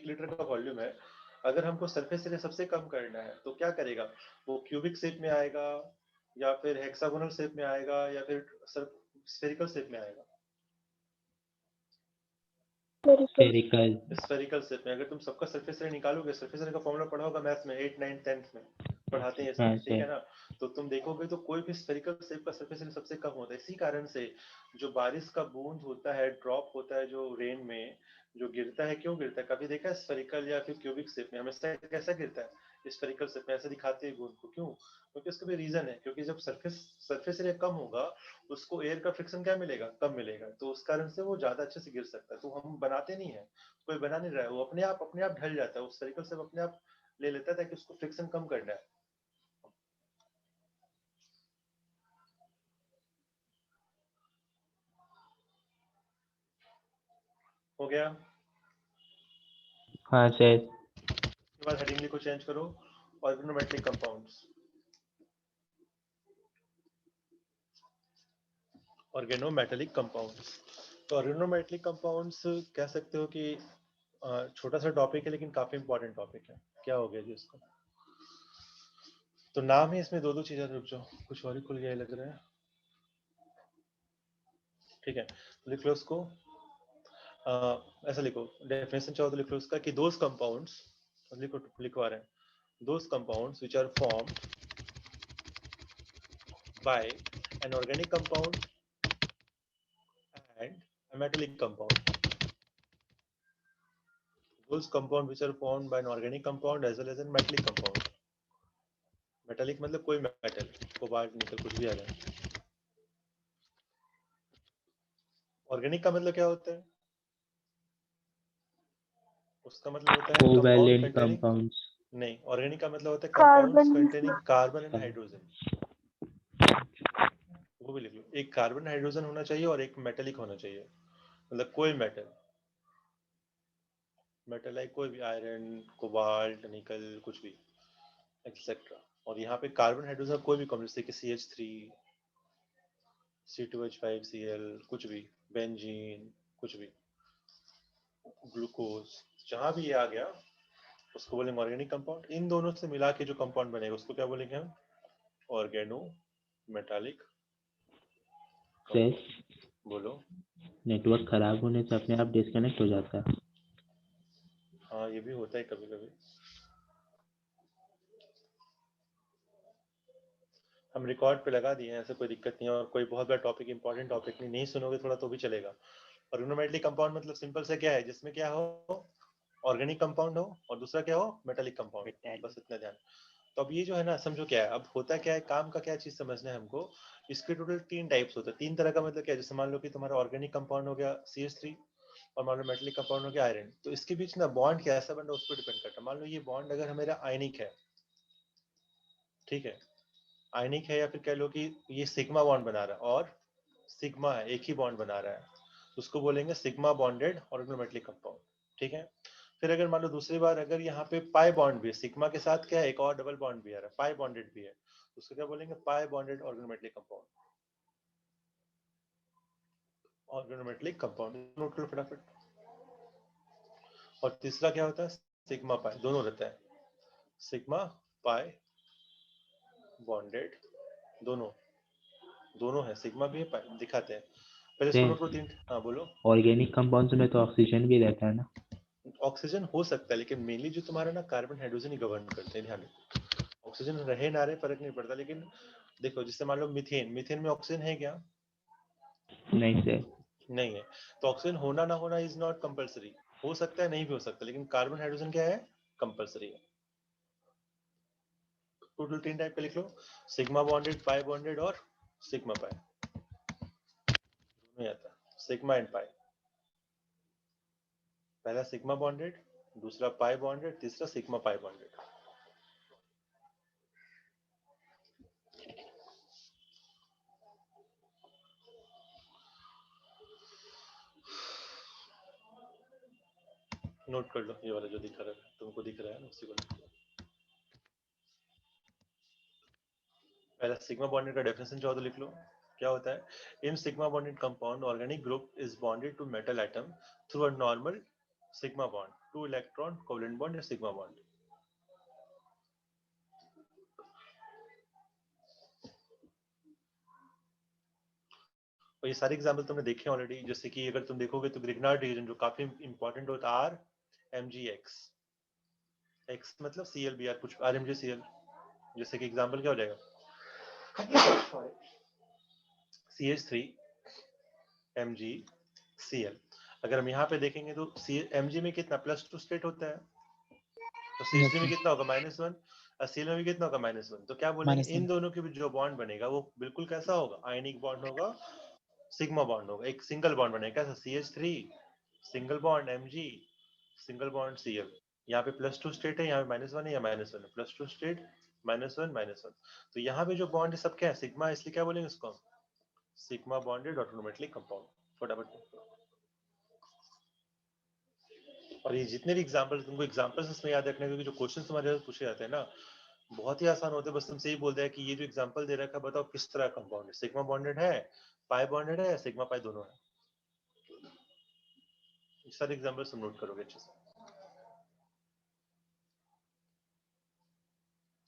लीटर का वॉल्यूम है। अगर हमको सरफेस एरिया सबसे कम करना है तो क्या करेगा, वो क्यूबिक शेप में आएगा, या फिर हेक्सागोनल शेप में आएगा, या फिर स्फेरिकल शेप में आएगा। स्फेरिकल। स्फेरिकल शेप में अगर तुम सबका सरफेस एरिया निकालोगे, सरफेस एरिया का फॉर्मूला पढ़ा होगा मैथ्स में, 8, 9, 10th में पढ़ाते हैं ये हाँ सब, ठीक है सर। ना? तो तुम देखोगे तो कोई भी स्फेरिकल शेप का सरफेस एरिया सबसे कम होता है। इसी कारण से जो बारिश का बूंद होता है, ड्रॉप होता है जो रेन में, जो गिरता है, क्यों गिरता है, कभी देखा है स्फेरिकल या फिर क्यूबिक शेप में हमेशा कैसा गिरता है, स्फेरिकल शेप में ऐसे दिखाते हैं बूंद को, क्यों? क्योंकि उसका भी रीजन है, क्योंकि जब सरफेस सरफेस एरिया कम होगा, उसको एयर का फ्रिक्शन क्या मिलेगा, कम मिलेगा, तो उस कारण से वो ज्यादा अच्छे से गिर सकता है। तो हम बनाते नहीं है, कोई बना नहीं रहा है, वो अपने आप ढल जाता है, वो स्फेरिकल शेप अपने आप ले लेता है, ताकि उसको फ्रिक्शन कम करना है। हो गया? हाँ सर। उसके बाद हेडिंग को चेंज करो, ऑर्गेनोमेट्रिक कंपाउंड्स। ऑर्गेनोमेटेलिक कंपाउंड्स, तो ऑर्गेनोमेटेलिक कंपाउंड्स कह सकते हो कि छोटा सा टॉपिक है, लेकिन काफी इंपॉर्टेंट टॉपिक है। क्या हो गया जी इसको, तो नाम ही इसमें दो चीजें, रुक जाओ कुछ और ही खुल गया लग रहा है। ठीक है, लिख लो उसको, ऐसा लिखो, डेफिनेशन चाहो तो लिख लो उसका कि दोज कंपाउंड्स, लिखवा रहे हैं, those compounds which are formed by an organic compound and a metallic compound. Those compounds which are formed by an organic compound as well as a metallic compound. Metallic मतलब कोई metal, कोबाल्ट, निकल, कुछ भी आ जाए. Organic का मतलब क्या होता है? उसका मतलब होता है compound कोवैलेंट containing. कंपाउंड्स. नहीं, ऑर्गेनिक का मतलब होता है compounds containing carbon and hydrogen. वो भी लिख लो. एक कार्बन हाइड्रोजन होना चाहिए और एक मेटेलिक होना चाहिए. मतलब कोई मेटल लाइक कोई भी आयरन, कोबाल्ट, निकल, कुछ भी एक्सेट्रा. और यहाँ पे कार्बन हाइड्रोजन कोई भी कॉम्प्लेक्स, जैसे कि CH3, C2H5Cl, कुछ भी, बेंजीन, कुछ भी, ग्लूकोज, जहां भी ये आ गया उसको बोलेंगे ऑर्गेनिक कंपाउंड. इन दोनों से मिला के जो कंपाउंड बनेगा उसको क्या बोलेंगे हम? Oregano metallic. बोलो. नेटवर्क खराब होने से अपने आप डिस्कनेक्ट हो जाता है. हाँ, ये भी होता है कभी कभी. हम रिकॉर्ड पे लगा दिए हैं, ऐसे कोई दिक्कत नहीं है. और कोई बहुत बड़ा टॉपिक, इंपॉर्टेंट टॉपिक नहीं सुनोगे थोड़ा तो भी चलेगा. ऑर्गेनोमेटलिक कंपाउंड मतलब सिंपल से क्या है, जिसमें क्या हो, ऑर्गेनिक कंपाउंड हो और दूसरा क्या हो, मेटालिक कंपाउंड. बस इतना ध्यान. तो अब ये जो है ना, समझो क्या है, अब होता क्या है, काम का क्या चीज समझना है हमको. इसके टोटल 3 टाइप्स होते हैं. 3 तरह का मतलब क्या है, जैसे मान लो कि तुम्हारा ऑर्गेनिक कंपाउंड हो गया CH3 और मान लो मेटालिक कंपाउंड हो गया आयरन. तो इसके बीच ना बॉन्ड कैसा बन रहा है उस पर डिपेंड करता है. मान लो ये बॉन्ड अगर हमारा आयनिक है, ठीक है, आयनिक है, या फिर कह लो कि ये सिग्मा बॉन्ड बना रहा है और सिग्मा है, एक ही बॉन्ड बना रहा है, तो उसको बोलेंगे सिग्मा बॉन्डेड ऑर्गेनोमेटलिक कंपाउंड. ठीक है. फिर अगर मान लो दूसरी बार अगर यहाँ पे पाई बॉन्ड भी है, सिग्मा के साथ क्या है, एक और डबल बॉन्ड भी आ रहा है, पाई बॉन्डेड भी है, तो उसको क्या बोलेंगे, पाई bonded organometallic compound. Organometallic compound note करो फटाफट. और तीसरा क्या होता है, सिग्मा पाई, दोनों रहता है, सिग्मा पाई बॉन्डेड, दोनों दोनों है, सिग्मा भी है, पाई दिखाते हैं. पहले इसको नोट करो. 3. हाँ बोलो. ऑर्गेनिक कंपाउंड्स में तो ऑक्सीजन भी रहता है ना. ऑक्सीजन हो सकता है, लेकिन मेनली जो तुम्हारा ना कार्बन हाइड्रोजन ही गवर्न करते हैं. ध्यान रखो, ऑक्सीजन रहे ना रहे फर्क नहीं पड़ता. लेकिन देखो, जैसे मान लो मीथेन, मीथेन में ऑक्सीजन है क्या? नहीं सर. नहीं है. तो ऑक्सीजन होना ना होना इज नॉट कंपलसरी. हो सकता है, नहीं भी हो सकता, लेकिन कार्बन हाइड्रोजन क्या है, कंपलसरी है. टोटल 3 टाइप का लिख लो, सिग्मा बॉन्डेड, पाई बॉन्डेड और सिग्मा पाई. दोनों आता है, सिग्मा एंड पाई. पहला सिग्मा बॉन्डेड, दूसरा पाई बॉन्डेड, तीसरा सिग्मा पाई बॉन्डेड. नोट कर लो ये वाला जो दिख रहा है, तुमको दिख रहा है ना, उसी को लिख लो. पहला सिग्मा बॉन्डेड का डेफिनेशन चाहो तो लिख लो. क्या होता है, in sigma bonded compound organic group is bonded to metal atom through a normal sigma bond, 2 electron covalent bond या सिग्मा बॉन्ड. और ये सारे एग्जांपल तुमने देखे ऑलरेडी. जैसे कि अगर तुम देखोगे तो ग्रिग्नार्ड रीजन जो काफी इंपॉर्टेंट होता है, RMgX, X मतलब ClBr, कुछ RMgCl. जैसे कि एग्जांपल क्या हो जाएगा, CH3MgCl. अगर हम यहाँ पे देखेंगे तो Mg में कितना +2 स्टेट होता है, तो CH3 में कितना होगा, -1. Cl में भी कितना होगा, -1. तो क्या बोलेंगे, इन -1. दोनों के बीच जो बॉन्ड बनेगा वो बिल्कुल कैसा होगा, आयनिक बॉन्ड होगा, सिग्मा बॉन्ड होगा, एक सिंगल बॉन्ड बनेगा. कैसा, CH3 single bond Mg single bond Cl. यहाँ पे +2 स्टेट है, यहाँ पे -1 है या -1 है, +2 स्टेट, -1. तो यहाँ पे जो बॉन्ड है सब क्या है, सिग्मा है, इसलिए क्या बोलेंगे इसको हम, सिग्मा बॉन्डेड ऑर्गेनोमेटलिक कंपाउंड. फटाफट. और ये जितने भी एग्जांपल, तुमको एग्जांपल्स इसमें याद रखने, क्योंकि जो क्वेश्चन तुम्हारे पूछे जाते हैं ना, बहुत ही आसान होते हैं. बस तुमसे ही बोल दिया कि ये जो एग्जांपल दे रखा है, बताओ किस तरह कंपाउंड है, सिग्मा बॉन्डेड है, पाई बॉन्डेड है, सिग्मा पाई दोनों है. सारे एग्जांपल्स तुम नोट करोगे अच्छे से,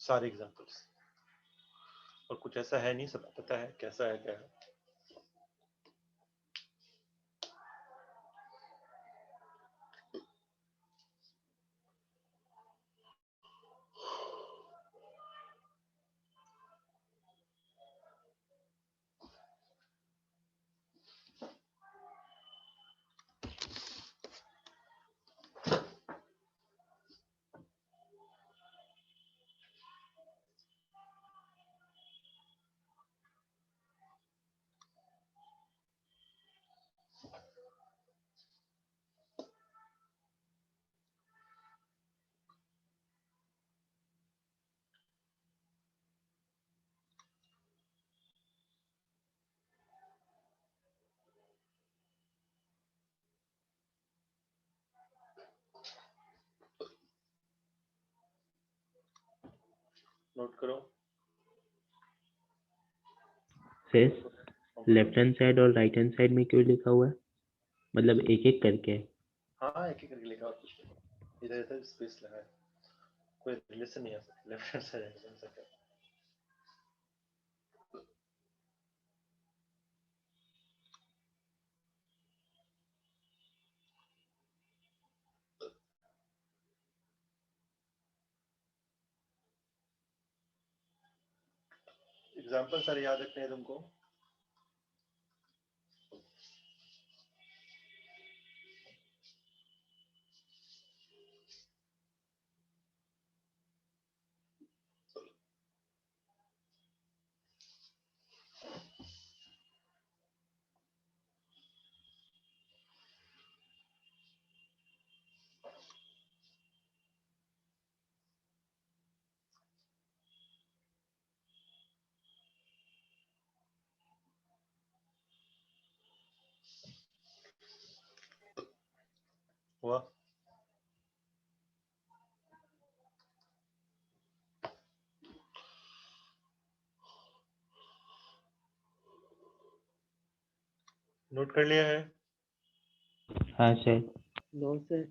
सारे एग्जांपल्स. और कुछ ऐसा है नहीं, सब पता है कैसा है क्या है. नोट करो। शेष लेफ्ट हैंड साइड और राइट हैंड साइड में क्यों लिखा हुआ है, मतलब एक एक करके? हाँ एक एक करके लिखा और कुछ नहीं, इधर इधर स्पेस लगा है, कोई रिलेशन नहीं है left hand side right hand side. Example सारे याद रखने हैं तुमको। हुआ नोट कर लिया है? हाँ सर। No sir.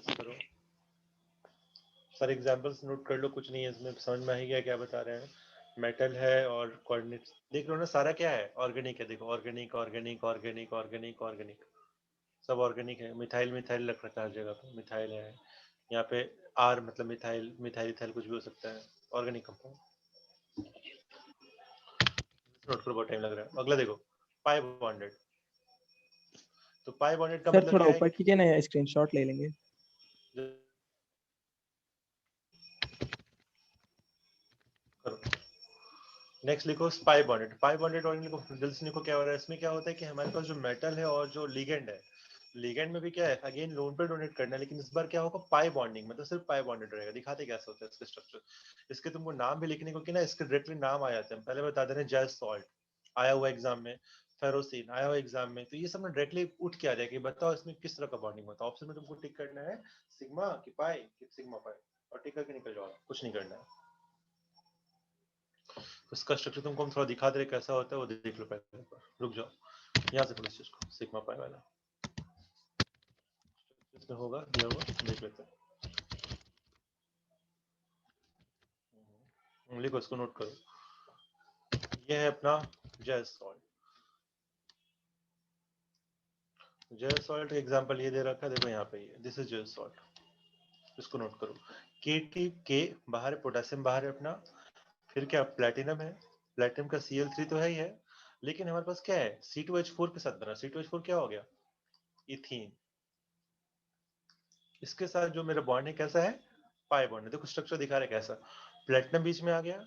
करो सारे एग्जांपल्स नोट कर लो, कुछ नहीं है इसमें, समझ में आ ही गया क्या बता रहे हैं। मेटल है और कोऑर्डिनेट्स देख लो ना, सारा क्या है ऑर्गेनिक है, देखो organic organic organic organic organic सब ऑर्गेनिक है। मिथाइल मिथाइल रख रखा है हर जगह पे, मिथाइल है यहाँ पे, आर मतलब मिथाइल मिथाइल इथाइल कुछ भी हो सकता है, ऑर्गेनिक कंपाउंड। नोट करो, बहुत टाइम लग रहा है। अगला देखो पाई बॉन्डेड। तो पाई बॉन्डेड का सर मतलब थोड़ा क्या है? ऊपर कीजिए ना, स्क्रीनशॉट ले लेंगे। नेक्स्ट लिखो पाई बॉन्डेड। पाई बॉन्डेड और लिखो, जल्दी से लिखो क्या हो रहा है इसमें। क्या होता है कि हमारे पास जो मेटल है और जो लिगेंड है, लिगेंड में भी क्या है, अगेन लोन पे डोनेट करना है, लेकिन इस बार क्या होगा पाई बॉन्डिंग, मतलब सिर्फ पाई बॉन्डेड रहेगा। दिखाते कैसे होता है इसका स्ट्रक्चर। इसके तुमको नाम भी लिखने को कि ना, इसके डायरेक्टली नाम आ जाते हैं। पहले बता दे रहे हैं जैस सॉल्ट आया हुआ एग्जाम में, फेरोसिन आया हुआ एग्जाम में, तो ये सब ना डायरेक्टली उठ के आ जाएगा कि बताओ इसमें किस तरह का बॉन्डिंग होता है। ऑप्शन में तुमको टिक करना है सिग्मा की पाई कि सिग्मा पाई, और टिक करके निकल जाओ, कुछ नहीं करना है। उसका स्ट्रक्चर तुमको हम थोड़ा दिखा दे रहे कैसा होता है, वो देख लो पहले। रुक जाओ, यहाँ से पढ़ो इस चीज को, सिग्मा पाई वाला इसमें होगा दिया हुआ, देख लेते हैं। लिखो इसको, नोट करो। ये है अपना जैस सॉल्ट। जैस सॉल्ट का एग्जांपल ये दे रखा है, देखो यहाँ पे, ये दिस इज जैस सॉल्ट, इसको नोट करो। के बाहर है, पोटेशियम बाहर है अपना, फिर क्या प्लेटिनम है, प्लेटिनम का Cl3 तो है ही है, लेकिन हमारे पास क्या है C2H4 के साथ बना। C2H4 क्या हो गया, इथीन। इसके साथ जो मेरा बॉन्ड है कैसा है, पाई बॉन्ड है। देखो स्ट्रक्चर दिखा रहे कैसा, प्लेटिनम बीच में आ गया,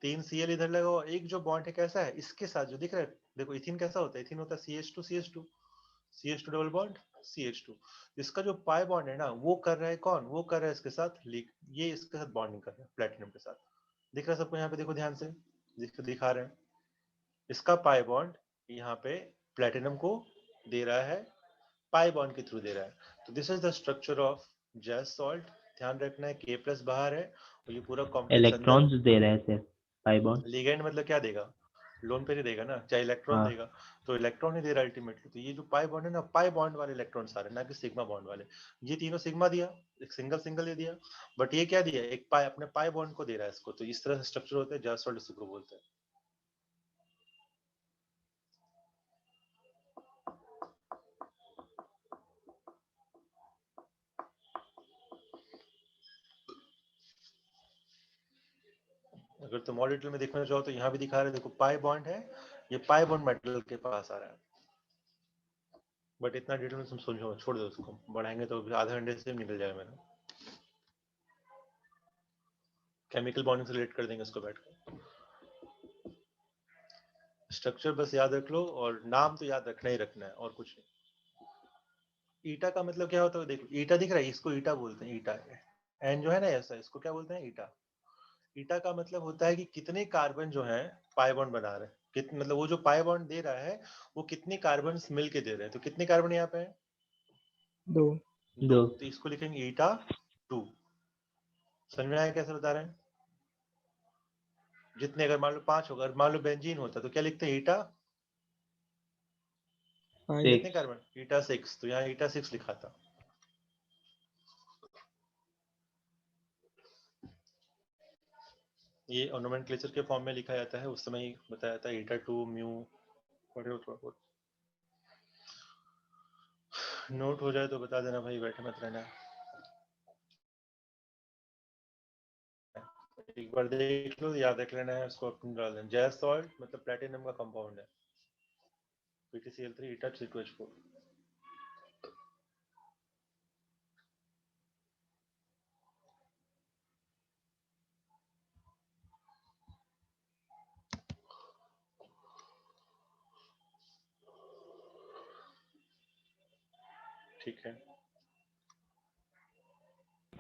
3 Cl इधर लगा, और एक जो बॉन्ड है कैसा है इसके साथ जो दिख रहा है, देखो इथीन कैसा होता है, इथीन होता है CH2 CH2 double bond CH2। इसका जो पाई बॉन्ड है ना, वो कर रहा है कौन, वो कर रहा है इसके साथ लीक, ये इसके साथ बॉन्डिंग कर रहा है प्लेटिनम के साथ। दिख रहा है सबको यहाँ पे, देखो ध्यान से दिखा रहे हैं। इसका पाई बॉन्ड यहाँ पे प्लेटिनम को दे रहा है, पाई बॉन्ड के थ्रू दे रहा है। तो this is the structure of जैस सॉल्ट। ध्यान रखना है K प्लस बाहर है और ये पूरा कॉम्प्लेक्स अंदर। इलेक्ट्रॉन्स दे रहे हैं सर पाई बॉन्ड। लिगेंड मतलब क्या देगा, लोन पे नहीं देगा ना, चाहे इलेक्ट्रॉन हाँ। देगा, तो इलेक्ट्रॉन ही दे रहा है अल्टीमेटली। तो ये जो पाई बॉन्ड है ना, पाई बॉन्ड वाले इलेक्ट्रॉन सारे, ना कि सिग्मा बॉन्ड वाले। ये तीनों सिग्मा दिया, एक सिंगल सिंगल दे दिया, बट ये क्या दिया, एक पाई अपने पाई बॉन्ड को दे रहा है इसको। तो इस तरह से स्ट्रक्चर होता है जैस सॉल्ट, इसको बोलते हैं। अगर तुम और डिटेल में देखना चाहो तो यहाँ भी दिखा रहे हैं, देखो पाई बॉन्ड है, ये पाई बॉन्ड मेटल के पास आ रहा है। बट इतना डिटेल में तुम समझो, छोड़ दो उसको, बढ़ाएंगे तो आधे घंटे से निकल जाएगा मेरा। केमिकल बॉन्डिंग से रिलेट कर देंगे इसको बैठकर। स्ट्रक्चर बस याद रख लो, और नाम तो याद रखना ही रखना है, और कुछ नहीं। ईटा का मतलब क्या होता है, देखो ईटा दिख रहा है, इसको ईटा बोलते हैं, ईटा एन जो है ना ऐसा, इसको क्या बोलते हैं, ईटा। ईटा का मतलब होता है कि कितने कार्बन जो है पाई बॉन्ड बना रहे हैं, कितने, मतलब वो जो पाई बॉन्ड दे रहा है वो कितने कार्बन मिल के दे रहे हैं। तो कितने कार्बन यहाँ पे है, 2। दो। दो। तो इसको लिखेंगे ईटा 2। समझ में आया कैसे बता रहे हैं। जितने, अगर मान लो 5 होगा, मान लो बेंजीन होता तो क्या लिखते हैं, ईटा 5. कितने कार्बन, ईटा 6, तो यहाँ ईटा 6 लिखा था। ये नोमेनक्लेचर के फॉर्म में लिखा जाता है, उस समय ही बताया था, ईटा 2 म्यू, पढ़े हो थोड़ा बहुत, नोट हो जाए तो बता देना भाई, बैठे मत रहना। एक बार देख लो, याद रख लेना है, उसको अपने डाल देना। जैस सॉल्ट मतलब प्लेटिनम का कंपाउंड है, PtCl3 ईटा 3H4। ठीक है,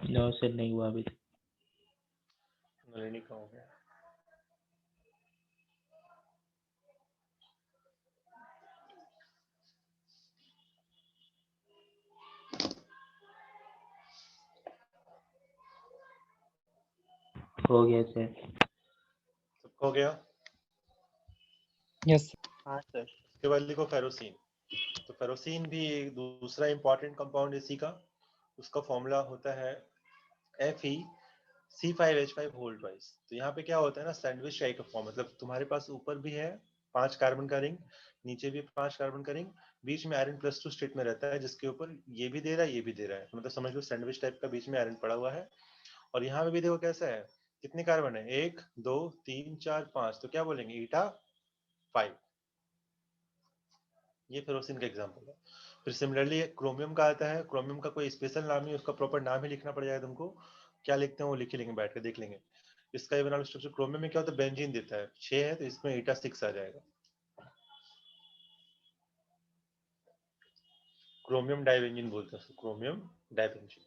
नो सर नहीं हुआ अभी तक। नलिनी का हो गया। हो गया सर। सबको हो गया। Yes. हाँ सर. उसके बाद लिखो फेरोसिन। तो फेरोसिन भी एक दूसरा इंपॉर्टेंट कंपाउंड है इसी का। उसका फॉर्मूला होता है FeC5H5 होल ट्वाइस। तो यहाँ पे क्या होता है ना, सैंडविच टाइप का फॉर्म, मतलब तुम्हारे पास ऊपर भी है 5 कार्बन का रिंग, नीचे भी 5 कार्बन का रिंग, बीच में आयरन +2 स्टेट में रहता है, जिसके ऊपर ये भी दे रहा है, ये भी दे रहा है, मतलब समझ लो सैंडविच टाइप का, बीच में आयरन पड़ा हुआ है। और यहाँ पे भी देखो कैसा है, कितने कार्बन है, 1 2 3 4 5, तो क्या बोलेंगे, ईटा 5। ये फेरोसिन का एग्जांपल है। फिर सिमिलरली क्रोमियम का आता है। क्रोमियम का कोई स्पेशल नाम नहीं, उसका प्रॉपर नाम ही लिखना पड़ जाएगा तुमको। क्या लिखते हैं वो लिख लेंगे, बैठ के देख लेंगे। इसका इवेनॉल स्ट्रक्चर क्रोमियम में क्या होता है, बेंजीन देता है, 6 है, तो इसमें ईटा 6 आ जाएगा। क्रोमियम डाइबेंजीन बोलते हैं उसको, क्रोमियम डाइबेंजीन।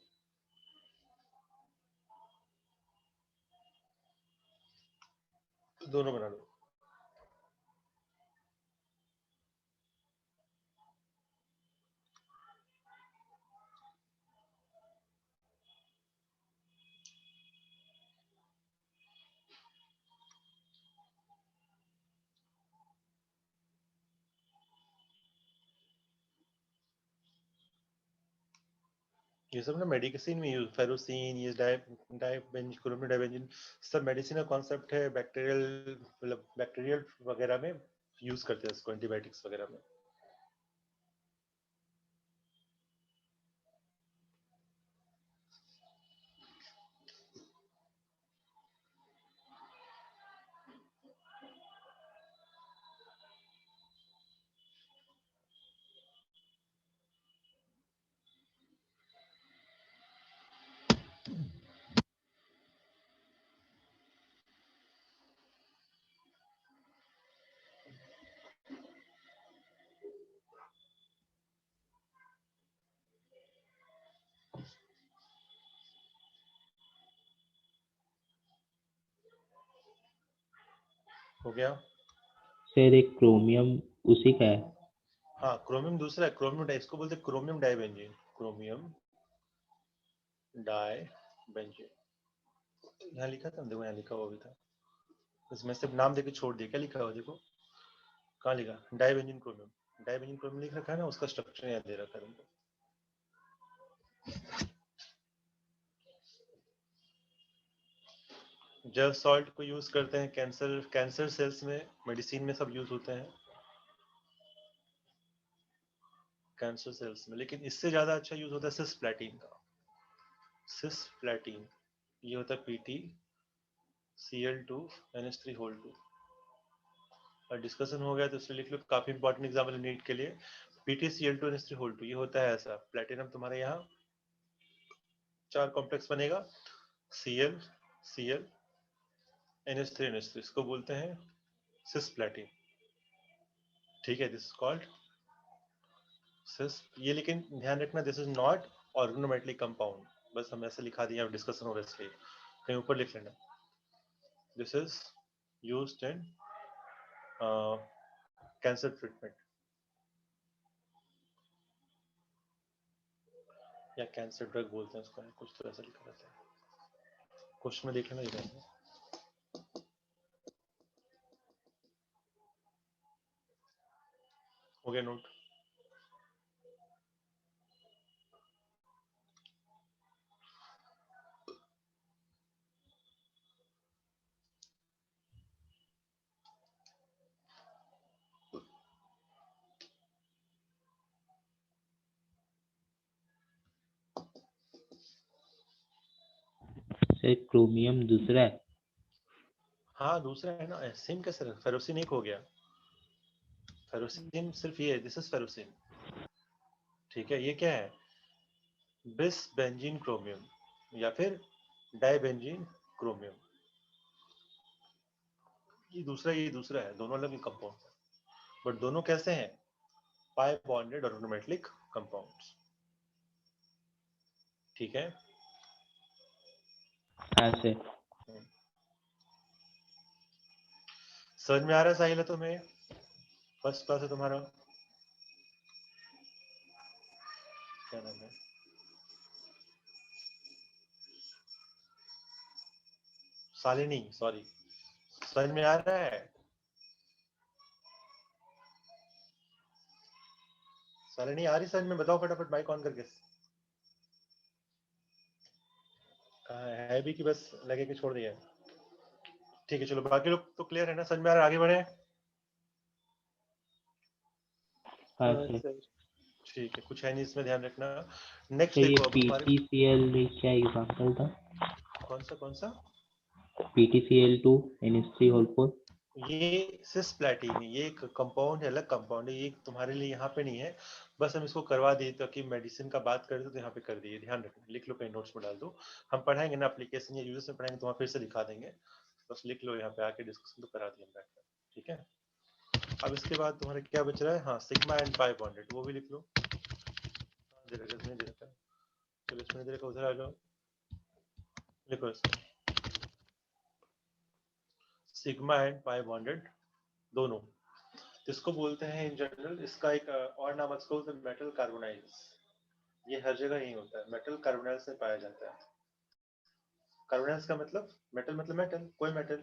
दोनों बना लो। ये सब ना मेडिसिन में यूज, फेरोसिन, ये क्रोमियम डाइबेंजीन, सब मेडिसिन का कॉन्सेप्ट है, बैक्टीरियल, मतलब बैक्टीरियल वगैरह में यूज करते हैं इसको, एंटीबायोटिक्स वगैरह में। हो गया। सर एक क्रोमियम उसी का है। हाँ, क्रोमियम दूसरा है, क्रोमियम इसको बोलते हैं क्रोमियम डाइबेंजीन, क्रोमियम डाइबेंजीन। यहाँ लिखा था, देखो यहाँ लिखा हुआ भी था, इसमें सिर्फ नाम देके छोड़ दिया, क्या लिखा हुआ देखो, कहाँ लिखा, डाइबेंजीन क्रोमियम। डाइबेंजीन क्रोमियम लिख रखा है ना, उसका स्ट्रक्चर यहाँ दे रखा है तुमको। जब सॉल्ट को यूज करते हैं कैंसर सेल्स में, मेडिसिन में सब यूज होते हैं कैंसर सेल्स में, लेकिन इससे ज्यादा अच्छा यूज होता है सिस्प्लैटिन का। सिस्प्लैटिन, ये होता है PtCl2NH3 और डिस्कशन हो गया तो इसलिए लिख लो, काफी इंपॉर्टेंट एग्जाम्पल नीट के लिए। PtCl2NH3, ये होता है ऐसा, प्लेटिनम तुम्हारे यहाँ 4 कॉम्प्लेक्स बनेगा, Cl Cl NH3 इसको बोलते हैं सिस्प्लैटिन। ठीक है, दिस इज कॉल्ड सिस। ये लेकिन ध्यान रखना, this is not organometallic compound, बस हम ऐसे लिखा दिया, डिस्कशन हो रहा है इसलिए कहीं ऊपर लिख लेना। This is used in cancer treatment या कैंसर ड्रग बोलते हैं उसको, कुछ तो ऐसा लिखा रहता है, क्वेश्चन में देख लेना इधर। हो गया नोट। सर क्रोमियम दूसरा है। हाँ दूसरा है ना, सेम कैसे, फेरोसिन एक हो गया, फेरोसिन सिर्फ ये, दिस इज फेरोसिन, ठीक है। ये क्या है, बिस बेंजीन क्रोमियम या फिर डाइबेंजीन क्रोमियम, ये दूसरा है, दोनों अलग कंपाउंड है, बट दोनों कैसे हैं, पाई बॉन्डेड ऑर्गेनोमेटलिक कंपाउंड्स, ठीक है। हाँ सर। समझ में आ रहा है साहिल तुम्हें, फर्स्ट क्लास है तुम्हारा, क्या नाम है, शालिनी, सॉरी, समझ में आ रहा है, शालिनी आ रही समझ में, बताओ फटाफट माइक ऑन करके, कहाँ है भी कि बस लगे कि छोड़ दिया, ठीक है चलो, बाकी लोग तो क्लियर है ना, समझ में आ रहा है, आगे बढ़े। हाँ हाँ सर। सर। ठीक है, कुछ है नहीं इसमें, ध्यान रखना। नेक्स्ट सर ये देखो अब हमारे, PTCl क्या एग्जांपल था? कौन सा, PTCl2 NH3 ये सिस्प्लैटिन, ये एक कंपाउंड है, अलग कंपाउंड है, ये तुम्हारे लिए यहाँ पे नहीं है, बस हम इसको करवा दिए ताकि मेडिसिन का बात करें तो यहाँ पे कर दिए, ध्यान रखना, लिख लो कहीं नोट्स में डाल दो, हम पढ़ाएंगे ना एप्लीकेशन या यूजर्स में पढ़ाएंगे तो वहाँ फिर से दिखा देंगे, बस लिख लो यहाँ पे आके, डिस्कशन तो करा दिए हम बैठ कर, ठीक है। अब इसके बाद तुम्हारे क्या बच रहा है, हाँ सिग्मा एंड पाई बॉन्डेड, वो भी लिख लो, इसमें दे रखा है, चलो इसमें दे रखा, उधर आ जाओ, लिखो इसमें सिग्मा एंड पाई बॉन्डेड दोनों, इसको बोलते हैं इन जनरल, इसका एक और नाम इसको बोलते हैं मेटल कार्बोनाइल्स, ये हर जगह नहीं होता है, मेटल कार्बोनाइल्स में पाया जाता है। कार्बोनाइल्स का मतलब मेटल, मतलब मेटल, कोई मेटल,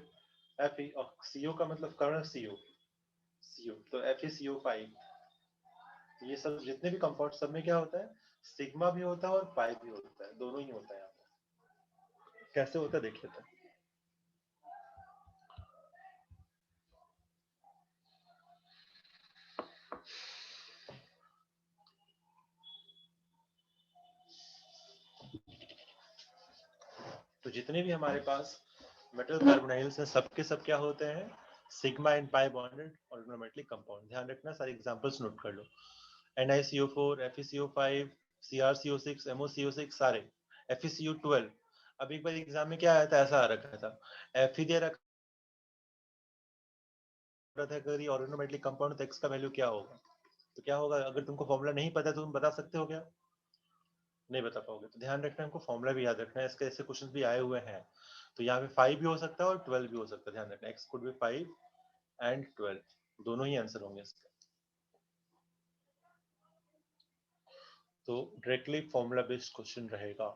Fe, और CO का मतलब कार्बोनाइल CO, तो FeCO5, ये सब जितने भी कंपाउंड सब में क्या होता है, सिग्मा भी होता है और पाई भी होता है, दोनों ही होता है यहाँ पे, कैसे होता है देख लेते हैं। तो जितने भी हमारे पास मेटल कार्बोनाइल्स हैं, सबके सब क्या होते हैं, sigma and pi bonded organometallic compound, ध्यान रखना, सारे एग्जांपल्स नोट कर लो, NiCO4, FeCO5, CrCO6, MoCO6, सारे, FeCO12, अब एक बार एग्जाम में क्या आया था, ऐसा आ रखा था, Fe दे रखा था, अगर ये ऑर्गेनोमेटलिक कंपाउंड, तो X का वैल्यू क्या होगा, तो क्या होगा, अगर तुमको फॉर्मूला नहीं पता तो तुम बता सकते हो क्या, नहीं बता पाओगे, तो ध्यान रखना, हमको फॉर्मूला भी याद रखना है, इसके ऐसे क्वेश्चन भी आए हुए हैं, तो यहाँ पे 5 भी हो सकता है और 12 भी हो सकता है, ध्यान रखना, X could be 5 and 12, दोनों ही आंसर होंगे इसके, तो डायरेक्टली फॉर्मूला बेस्ड क्वेश्चन रहेगा।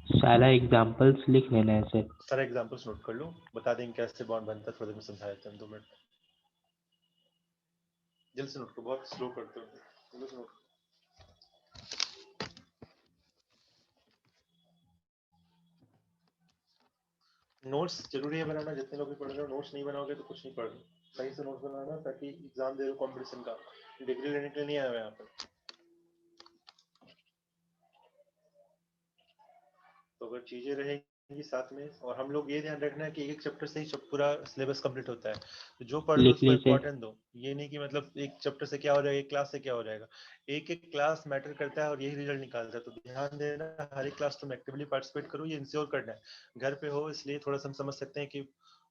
सारा एग्जांपल्स लिख लेना है सर। सारे एग्जांपल्स नोट कर लो, बता देंगे कैसे बॉन्ड बनता है, थोड़ी देर में समझा देते हैं, 2 मिनट, जल्दी से नोट करो, बहुत स्लो करते हो, जल्दी से नोट करो। नोट्स जरूरी है बनाना, जितने लोग भी पढ़ रहे हो, नोट्स नहीं बनाओगे तो कुछ नहीं पढ़ रहे, सही से नोट्स बनाना, ताकि एग्जाम दे रहे हो कॉम्पिटिशन का, डिग्री लेने के लिए नहीं आया हो यहाँ पे, तो अगर चीजें रहेंगी साथ में, और हम लोग ये ध्यान रखना है कि एक चैप्टर से ही पूरा सिलेबस कंप्लीट होता है, तो जो पढ़ रहे हो लिख उसको ली सर। इम्पोर्टेंट दो, ये नहीं कि मतलब एक चैप्टर से क्या हो जाएगा, एक क्लास से क्या हो जाएगा, एक एक क्लास मैटर करता है और यही रिजल्ट निकालता है, तो ध्यान देना, हर एक क्लास तुम एक्टिवली पार्टिसिपेट करो, ये इंश्योर करना है, घर पे हो इसलिए थोड़ा सा हम समझ सकते हैं कि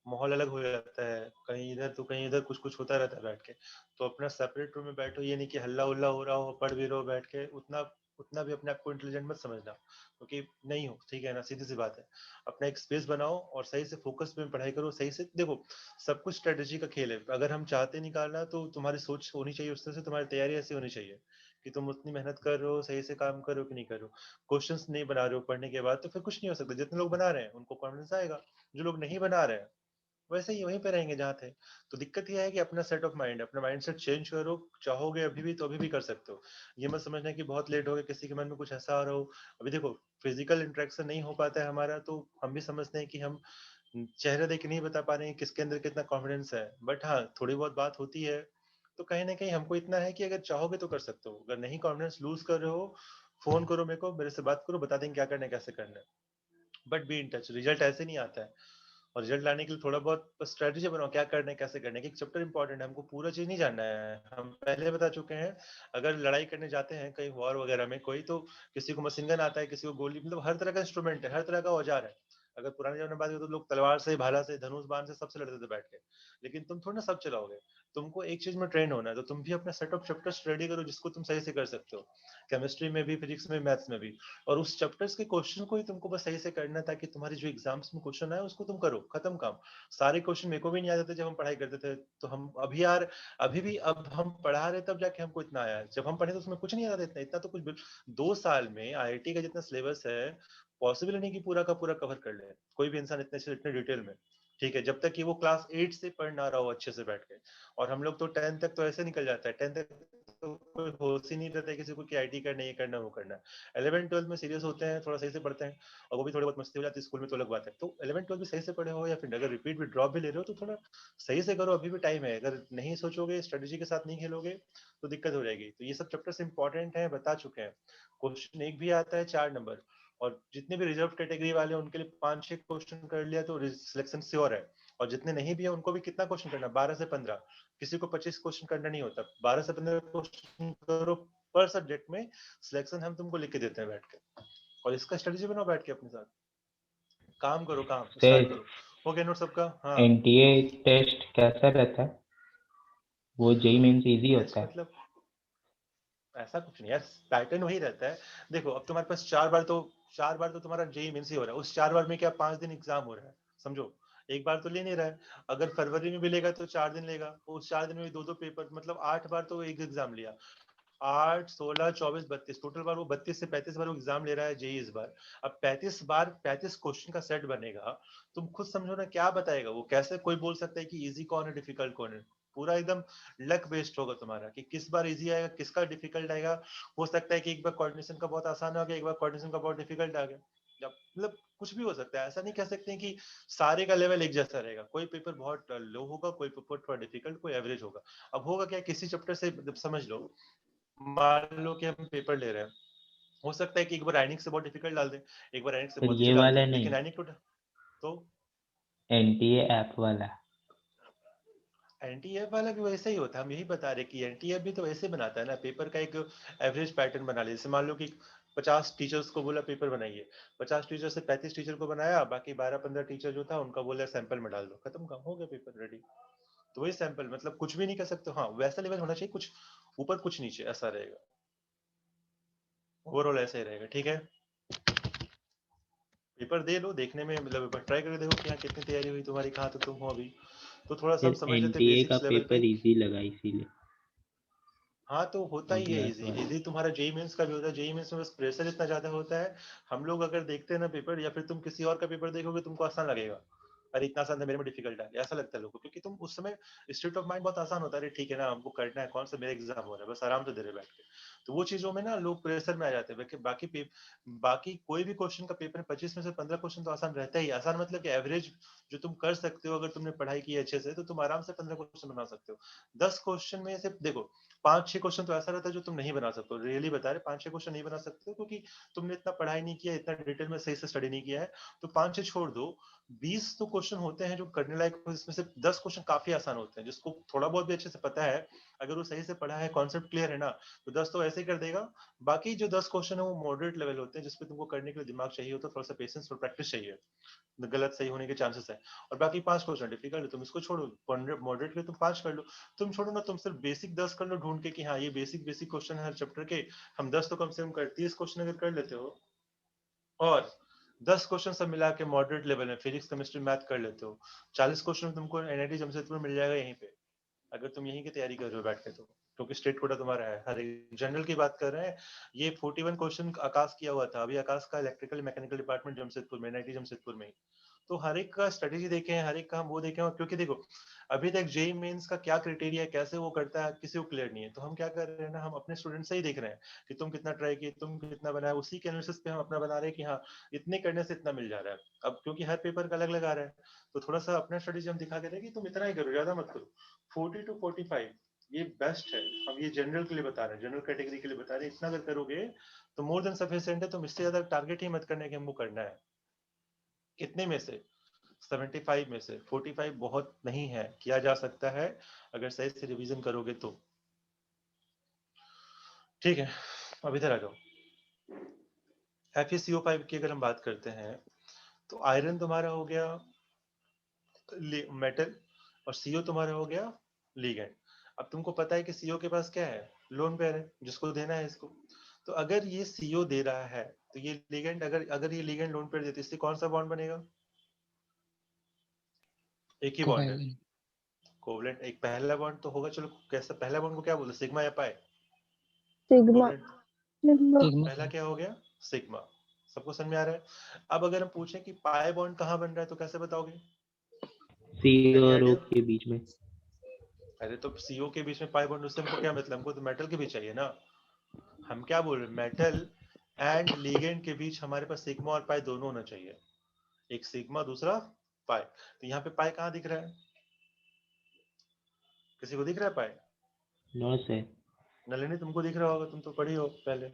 माहौल अलग हो जाता है, कहीं इधर तो कहीं इधर कुछ कुछ होता रहता है बैठ के, तो अपना सेपरेट रूम में बैठो, ये नहीं कि हल्ला उल्ला हो रहा हो, पढ़ भी रहो बैठ के, उतना उतना भी अपने आप को इंटेलिजेंट मत समझना, क्योंकि नहीं हो, ठीक है ना, सीधी सी बात है। अपना एक स्पेस बनाओ और सही से फोकस में पढ़ाई करो, सही से देखो, सब कुछ स्ट्रेटेजी का खेल है। अगर हम चाहते निकालना तो तुम्हारी सोच होनी चाहिए उस तरह से, तुम्हारी तैयारी ऐसी होनी चाहिए कि तुम उतनी मेहनत कर रहे हो, सही से काम कर रहे हो कि नहीं कर रहे हो। क्वेश्चंस नहीं बना रहे हो पढ़ने के बाद तो फिर कुछ नहीं हो सकता। जितने लोग बना रहे हैं उनको कॉन्फिडेंस आएगा, जो लोग नहीं बना रहे हैं वैसे ही वहीं पे रहेंगे जहाँ थे। तो दिक्कत ये है कि अपना सेट ऑफ माइंड, अपना माइंडसेट चेंज करो। चाहोगे अभी भी तो अभी भी कर सकते हो। ये मत समझना कि बहुत लेट हो गया, किसी के मन में कुछ ऐसा आ रहा हो। अभी देखो, फिजिकल इंटरेक्शन नहीं हो पाता है हमारा, तो हम भी समझते हैं कि हम चेहरे देख के नहीं बता पा रहे हैं किसके अंदर कितना कॉन्फिडेंस है। बट हाँ, थोड़ी बहुत बात होती है। तो कहीं ना कहीं हमको इतना है कि अगर चाहोगे तो कर सकते हो। अगर नहीं कॉन्फिडेंस लूज कर रहे हो, फोन करो मेरे को, मेरे से बात करो, बता देंगे क्या करना है कैसे करना है। But be in touch, result ऐसे नहीं आता है। और रिजल्ट लाने के लिए थोड़ा बहुत स्ट्रेटेजी बनाओ, क्या करना है कैसे करना है। एक चैप्टर इंपॉर्टेंट है, हमको पूरा चीज नहीं जानना है। हम पहले बता चुके हैं, अगर लड़ाई करने जाते हैं कहीं वॉर वगैरह में कोई, तो किसी को मशीन गन आता है, किसी को गोली, मतलब हर तरह का इंस्ट्रूमेंट है, हर तरह का औजार है। अगर पुराने जमाने में बात करें तो लोग तलवार से, भाला से, धनुष बाण से सबसे लड़ते थे बैठ के। लेकिन तुम थोड़ा ना सब चलाओगे। तुमको एक चीज में ट्रेन होना है, तो तुम भी अपना सेट ऑफ चैप्टर्स रेडी करो जिसको तुम सही से कर सकते हो। केमिस्ट्री में भी, फिजिक्स में, मैथ्स में भी। और उस चैप्टर्स के क्वेश्चन को ही तुमको बस सही से करना है, ताकि तुम्हारी जो एग्जाम्स में क्वेश्चन आए उसको तुम करो, खत्म काम। सारे क्वेश्चन मेरे को भी नहीं आते थे जब हम पढ़ाई करते थे। तो हम अभी यार, अभी भी अब हम पढ़ा रहे तब जाके हमको इतना आया है। जब हम पढ़े तो उसमें कुछ नहीं आता था, इतना इतना तो कुछ 2 साल में आईआईटी का जितना सिलेबस है, पॉसिबल नहीं कि पूरा का पूरा कवर कर ले कोई भी इंसान इतने से इतने डिटेल में। ठीक है, जब तक कि वो क्लास 8 से पढ़ ना रहा हो अच्छे से बैठ के। और हम लोग तो 10 तक तो ऐसे निकल जाता है, 10 तक तो कोई होश ही नहीं रहता है किसी को कि आईटी करना, ये करना, वो करना। 11 12 में सीरियस होते हैं, थोड़ा सही से पढ़ते हैं। और वो भी थोड़ी बहुत मस्ती हो जाती है स्कूल में, तो अलग बात है। तो 11 12 भी सही से पढ़े हो, या फिर अगर रिपीट भी ड्रॉप भी ले रहे हो तो थोड़ा सही से करो, अभी भी टाइम है। अगर नहीं सोचोगे, स्ट्रेटेजी के साथ नहीं खेलोगे तो दिक्कत हो जाएगी। तो ये सब चैप्टर्स इंपॉर्टेंट है, बता चुके हैं। क्वेश्चन एक भी आता है 4 नंबर। और जितने भी रिजर्व कैटेगरी वाले हैं उनके लिए 5-6 क्वेश्चन कर लिया तो सिलेक्शन श्योर है। और जितने नहीं भी है उनको भी कितना क्वेश्चन करना, 12 से 15। किसी को 25 क्वेश्चन करना नहीं होता, 12 से 15 क्वेश्चन करो पर सब्जेक्ट में। सिलेक्शन हम तुमको लिख के देते हैं बैठ के। और इसका स्ट्रेटेजी बनाओ बैठ के अपने साथ, काम करो, काम स्टार्ट सर करो। हो गया नोट सबका? हाँ। एनटीए टेस्ट कैसा रहता है? वो जेई मेंस इजी होता टेस्ट है? मतलब ऐसा कुछ नहीं यार, पैटर्न वही रहता है। देखो, अब तुम्हारे पास 4 बार तो तुम्हारा जेई मेंस ही हो रहा है। उस 4 बार में क्या 5 दिन एग्जाम हो रहा है, समझो। एक बार तो ले नहीं रहा है। अगर फरवरी में भी लेगा तो 4 दिन लेगा, उस 4 दिन में भी 2-2 पेपर, मतलब 8 बार तो एक एग्जाम लिया। 8, 16, 24, 32 टोटल बार वो 32 से 35 बार वो एग्जाम ले रहा है जेई इस बार। अब 35 बार 35 क्वेश्चन का सेट बनेगा। तुम खुद समझो ना, क्या बताएगा वो, कैसे कोई बोल सकता है कि इजी कौन है डिफिकल्ट कौन है। पूरा एकदम लक बेस्ड होगा तुम्हारा कि किस बार इजी आएगा, किसका डिफिकल्ट आएगा। हो सकता है कि एक बार कोऑर्डिनेशन का बहुत आसान आ गया, एक बार कोऑर्डिनेशन का बहुत डिफिकल्ट आ गया। मतलब कुछ भी हो सकता है, ऐसा नहीं कह सकते हैं कि सारे का लेवल एक जैसा रहेगा। कोई पेपर बहुत लो होगा, कोई पेपर थोड़ा डिफिकल्ट, कोई एवरेज होगा। अब होगा क्या, किसी चैप्टर से समझ लो, मान लो कि हम पेपर ले रहे हैं, हो सकता है कि एक बार राइनिंग से बहुत डिफिकल्ट डाल दे, एक बार राइनिंग से सर बहुत ये इजी डाल दे, वाला लेकिन नहीं, राइनिंग तो एनटीए ऐप वाला। एनटीएफ वाला भी वैसे ही होता है। हम यही बता रहे कि एनटीएफ भी तो वैसे बनाता है ना, पेपर का एक एवरेज पैटर्न बना लिया। जैसे मान लो कि 50 टीचर्स को बोला पेपर बनाइए, 50 टीचर से 35 टीचर को बनाया, बाकी 12-15 टीचर जो था उनका बोला सैंपल में डाल दो, खत्म काम हो गया, पेपर रेडी। तो वही सैंपल, मतलब कुछ भी नहीं कर सकते। हाँ, वैसा लेवल होना चाहिए, कुछ ऊपर कुछ नीचे, ऐसा रहेगा। ओवरऑल ऐसा ही रहेगा, ठीक है। पेपर दे लो, देखने में मतलब ट्राई करके देखो कि हाँ कितनी तैयारी हुई तुम्हारी, कहाँ तो तुम हो अभी। तो थोड़ा सा हम सर समझ लेते हैं एनटीए का बेसिक्स लेवल पे। पेपर इजी लगा इसीलिए। हाँ, तो होता हो ही है गया इजी। थोड़ा। इजी तुम्हारा जेई मेंस का भी होता है। जेई मेंस में बस प्रेशर इतना ज्यादा होता है। हम लोग अगर देखते हैं ना पेपर, या फिर तुम किसी और का पेपर देखोगे, तुमको आसान लगेगा। अरे इतना आसान था, मेरे में डिफिकल्ट आ गया, ऐसा लगता है लोगों को, क्योंकि तुम उस समय स्टेट ऑफ माइंड बहुत आसान होता है। अरे ठीक है ना, हमको करना है, कौन सा मेरा एग्जाम हो रहा है, बस आराम से दे रहे बैठ के। तो वो चीजों में ना लोग प्रेशर में आ जाते हैं। बाकी कोई भी क्वेश्चन का पेपर 25 में से 15 क्वेश्चन तो आसान रहता ही। आसान मतलब कि एवरेज जो तुम कर सकते हो, अगर तुमने पढ़ाई की अच्छे से, तो तुम आराम से 15 क्वेश्चन बना सकते हो। 10 क्वेश्चन में से देखो, 5-6 क्वेश्चन तो ऐसा रहता है जो तुम नहीं बना सकते हो। रियली बता रहे, 5-6 क्वेश्चन नहीं बना सकते हो, क्योंकि तुमने इतना पढ़ाई नहीं किया, इतना डिटेल में सही से स्टडी नहीं किया है। तो 5-6 छोड़ दो, 20 तो क्वेश्चन होते हैं जो करने लायक हो। इसमें से 10 क्वेश्चन काफी आसान होते हैं, जिसको थोड़ा बहुत भी अच्छे से पता है, अगर वो सही से पढ़ा है, कॉन्सेप्ट क्लियर है ना, तो 10 तो ऐसे ही कर देगा। बाकी जो 10 क्वेश्चन है वो मॉडरेट लेवल होते हैं, जिसपे तुमको करने के लिए दिमाग चाहिए होता है, थोड़ा सा पेशेंस और प्रैक्टिस चाहिए। गलत सही होने के चांसेस है। और बाकी 5 क्वेश्चन डिफिकल्ट है, तुम इसको छोड़ो, मॉडरेट के तुम 5 कर लो। तुम छोड़ो ना, तुम सिर्फ बेसिक 10 कर लो, ढूंढ ढूंढ के कि हाँ ये बेसिक क्वेश्चन है हर चैप्टर के, हम 10 तो कम से कम 30 क्वेश्चन अगर कर लेते हो और 10 क्वेश्चन सब मिला के मॉडरेट लेवल में फिजिक्स केमिस्ट्री मैथ कर लेते हो, 40 क्वेश्चन तुमको एनआईटी जमशेदपुर मिल जाएगा यहीं पे, अगर तुम यहीं की तैयारी कर रहे हो बैठ के, तो क्योंकि स्टेट कोटा तुम्हारा है। हर एक जनरल की बात कर रहे हैं। ये 41 क्वेश्चन आकाश किया हुआ था, अभी आकाश का इलेक्ट्रिकल मैकेनिकल डिपार्टमेंट जमशेदपुर में, एनआईटी जमशेदपुर में ही। तो हर एक का स्ट्रेटेजी देखे हैं, हर एक का हम वो देखे हैं, क्योंकि देखो अभी तक जेई मेंस का क्या क्राइटेरिया है, कैसे वो करता है, किसी को क्लियर नहीं है। तो हम क्या कर रहे हैं ना, हम अपने स्टूडेंट से ही देख रहे हैं कि तुम कितना ट्राई किए, तुम कितना बनाए, उसी के एनालिसिस पे हम अपना बना रहे हैं कि हाँ इतने करने से इतना मिल जा रहा है। अब क्योंकि हर पेपर का अलग अलग आ रहा है, तो थोड़ा सा अपना स्ट्रेटेजी हम दिखा के रहे कि तुम इतना ही करो, ज्यादा मत करो। 40 to 45 ये बेस्ट है। हम ये जनरल के लिए बता रहे हैं, जनरल कैटेगरी के लिए बता रहे हैं। इतना अगर करोगे तो मोर देन सफिशिएंट है। तुम इससे ज्यादा टारगेट ही मत करने के हमको करना है। कितने में से? 75 में से 45 बहुत नहीं है, किया जा सकता है अगर सही से रिवीजन करोगे तो। ठीक है, अब इधर आ जाओ। FeCO5 की अगर हम बात करते हैं तो आयरन तुम्हारा हो गया मेटल और CO तुम्हारा हो गया लिगेंड। अब तुमको पता है कि CO के पास क्या है, लोन पेयर है जिसको देना है इसको। तो अगर ये CO दे रहा है तो ये लिगेंड, अगर ये लिगेंड लोन पेयर देती है, इससे कौन सा बॉन्ड बनेगा? एक ही बॉन्ड है, कोवैलेंट कोवलेंट। एक पहला बॉन्ड तो होगा, चलो कैसा, पहला बॉन्ड को क्या बोलते हैं, सिग्मा या पाई? सिग्मा। सिग्मा पहला क्या हो गया? सिग्मा। सबको समझ में आ रहा है? अब अगर हम पूछें कि पाई बॉन्ड कहाँ बन रहा है तो कैसे बताओगे? सी Any और ओ idea? के बीच में। अरे तो CO के बीच में पाई बॉन्ड, उससे हमको क्या मतलब, हमको तो मेटल के बीच चाहिए ना। हम क्या बोल रहे हैं, मेटल एंड लिगेंड के बीच हमारे पास सिग्मा और पाई दोनों होना चाहिए। एक सिग्मा, दूसरा पाई। तो यहाँ पे पाई कहाँ दिख रहा है? किसी को दिख रहा है पाई? No sir. नलिनी तुमको दिख रहा होगा, तुम तो पढ़ी हो पहले।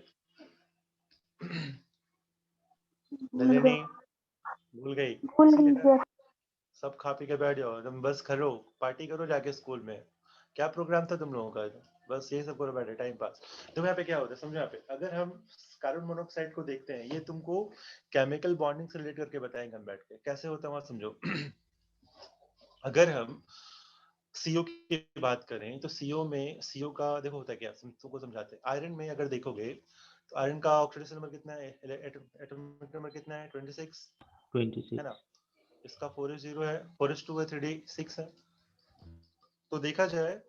नलिनी भूल गई? इसीलिए ना, सब खा पी के बैठ जाओ तुम, बस करो पार्टी करो जाके स्कूल में। क्या प्रोग्राम था तुम लोगों का? बस यही सब करो बैठे टाइम पास। तो यहाँ पे क्या होता है समझो, यहाँ पे अगर हम कार्बन मोनोऑक्साइड को देखते हैं, ये तुमको केमिकल बॉन्डिंग से रिलेट करके बताएंगे हम बैठ के, कैसे होता है वहां समझो। अगर हम CO की बात करें तो CO में, CO का देखो होता है क्या, तुमको समझाते हैं। आयरन में अगर देखोगे तो आयरन का ऑक्सीडेशन नंबर कितना है, एटॉमिक नंबर कितना है, 26 है ना। इसका 4s0 है, 4s2 है, 3d6 है। तो देखा जाए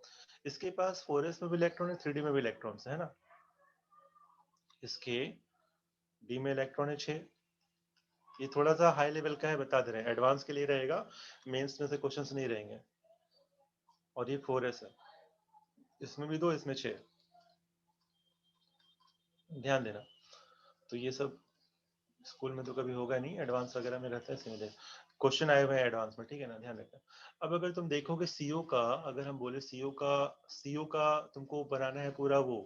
इसके पास 4s में भी इलेक्ट्रॉन है, 3d में भी इलेक्ट्रॉन्स है ना। इसके d में इलेक्ट्रॉन है 6। ये थोड़ा सा हाई लेवल का है, बता दे रहे हैं, एडवांस के लिए रहेगा, मेंस में से क्वेश्चंस नहीं रहेंगे। और ये 4s है, इसमें भी 2, इसमें 6, ध्यान देना। तो ये सब स्कूल में तो कभी होगा नहीं, एडवांस वगैरह में रहता है, इसमें क्वेश्चन आए हुए हैं एडवांस में, ठीक है ना, ध्यान रखना। अब अगर तुम देखोगे CO का, अगर हम बोले CO का तुमको बनाना है पूरा वो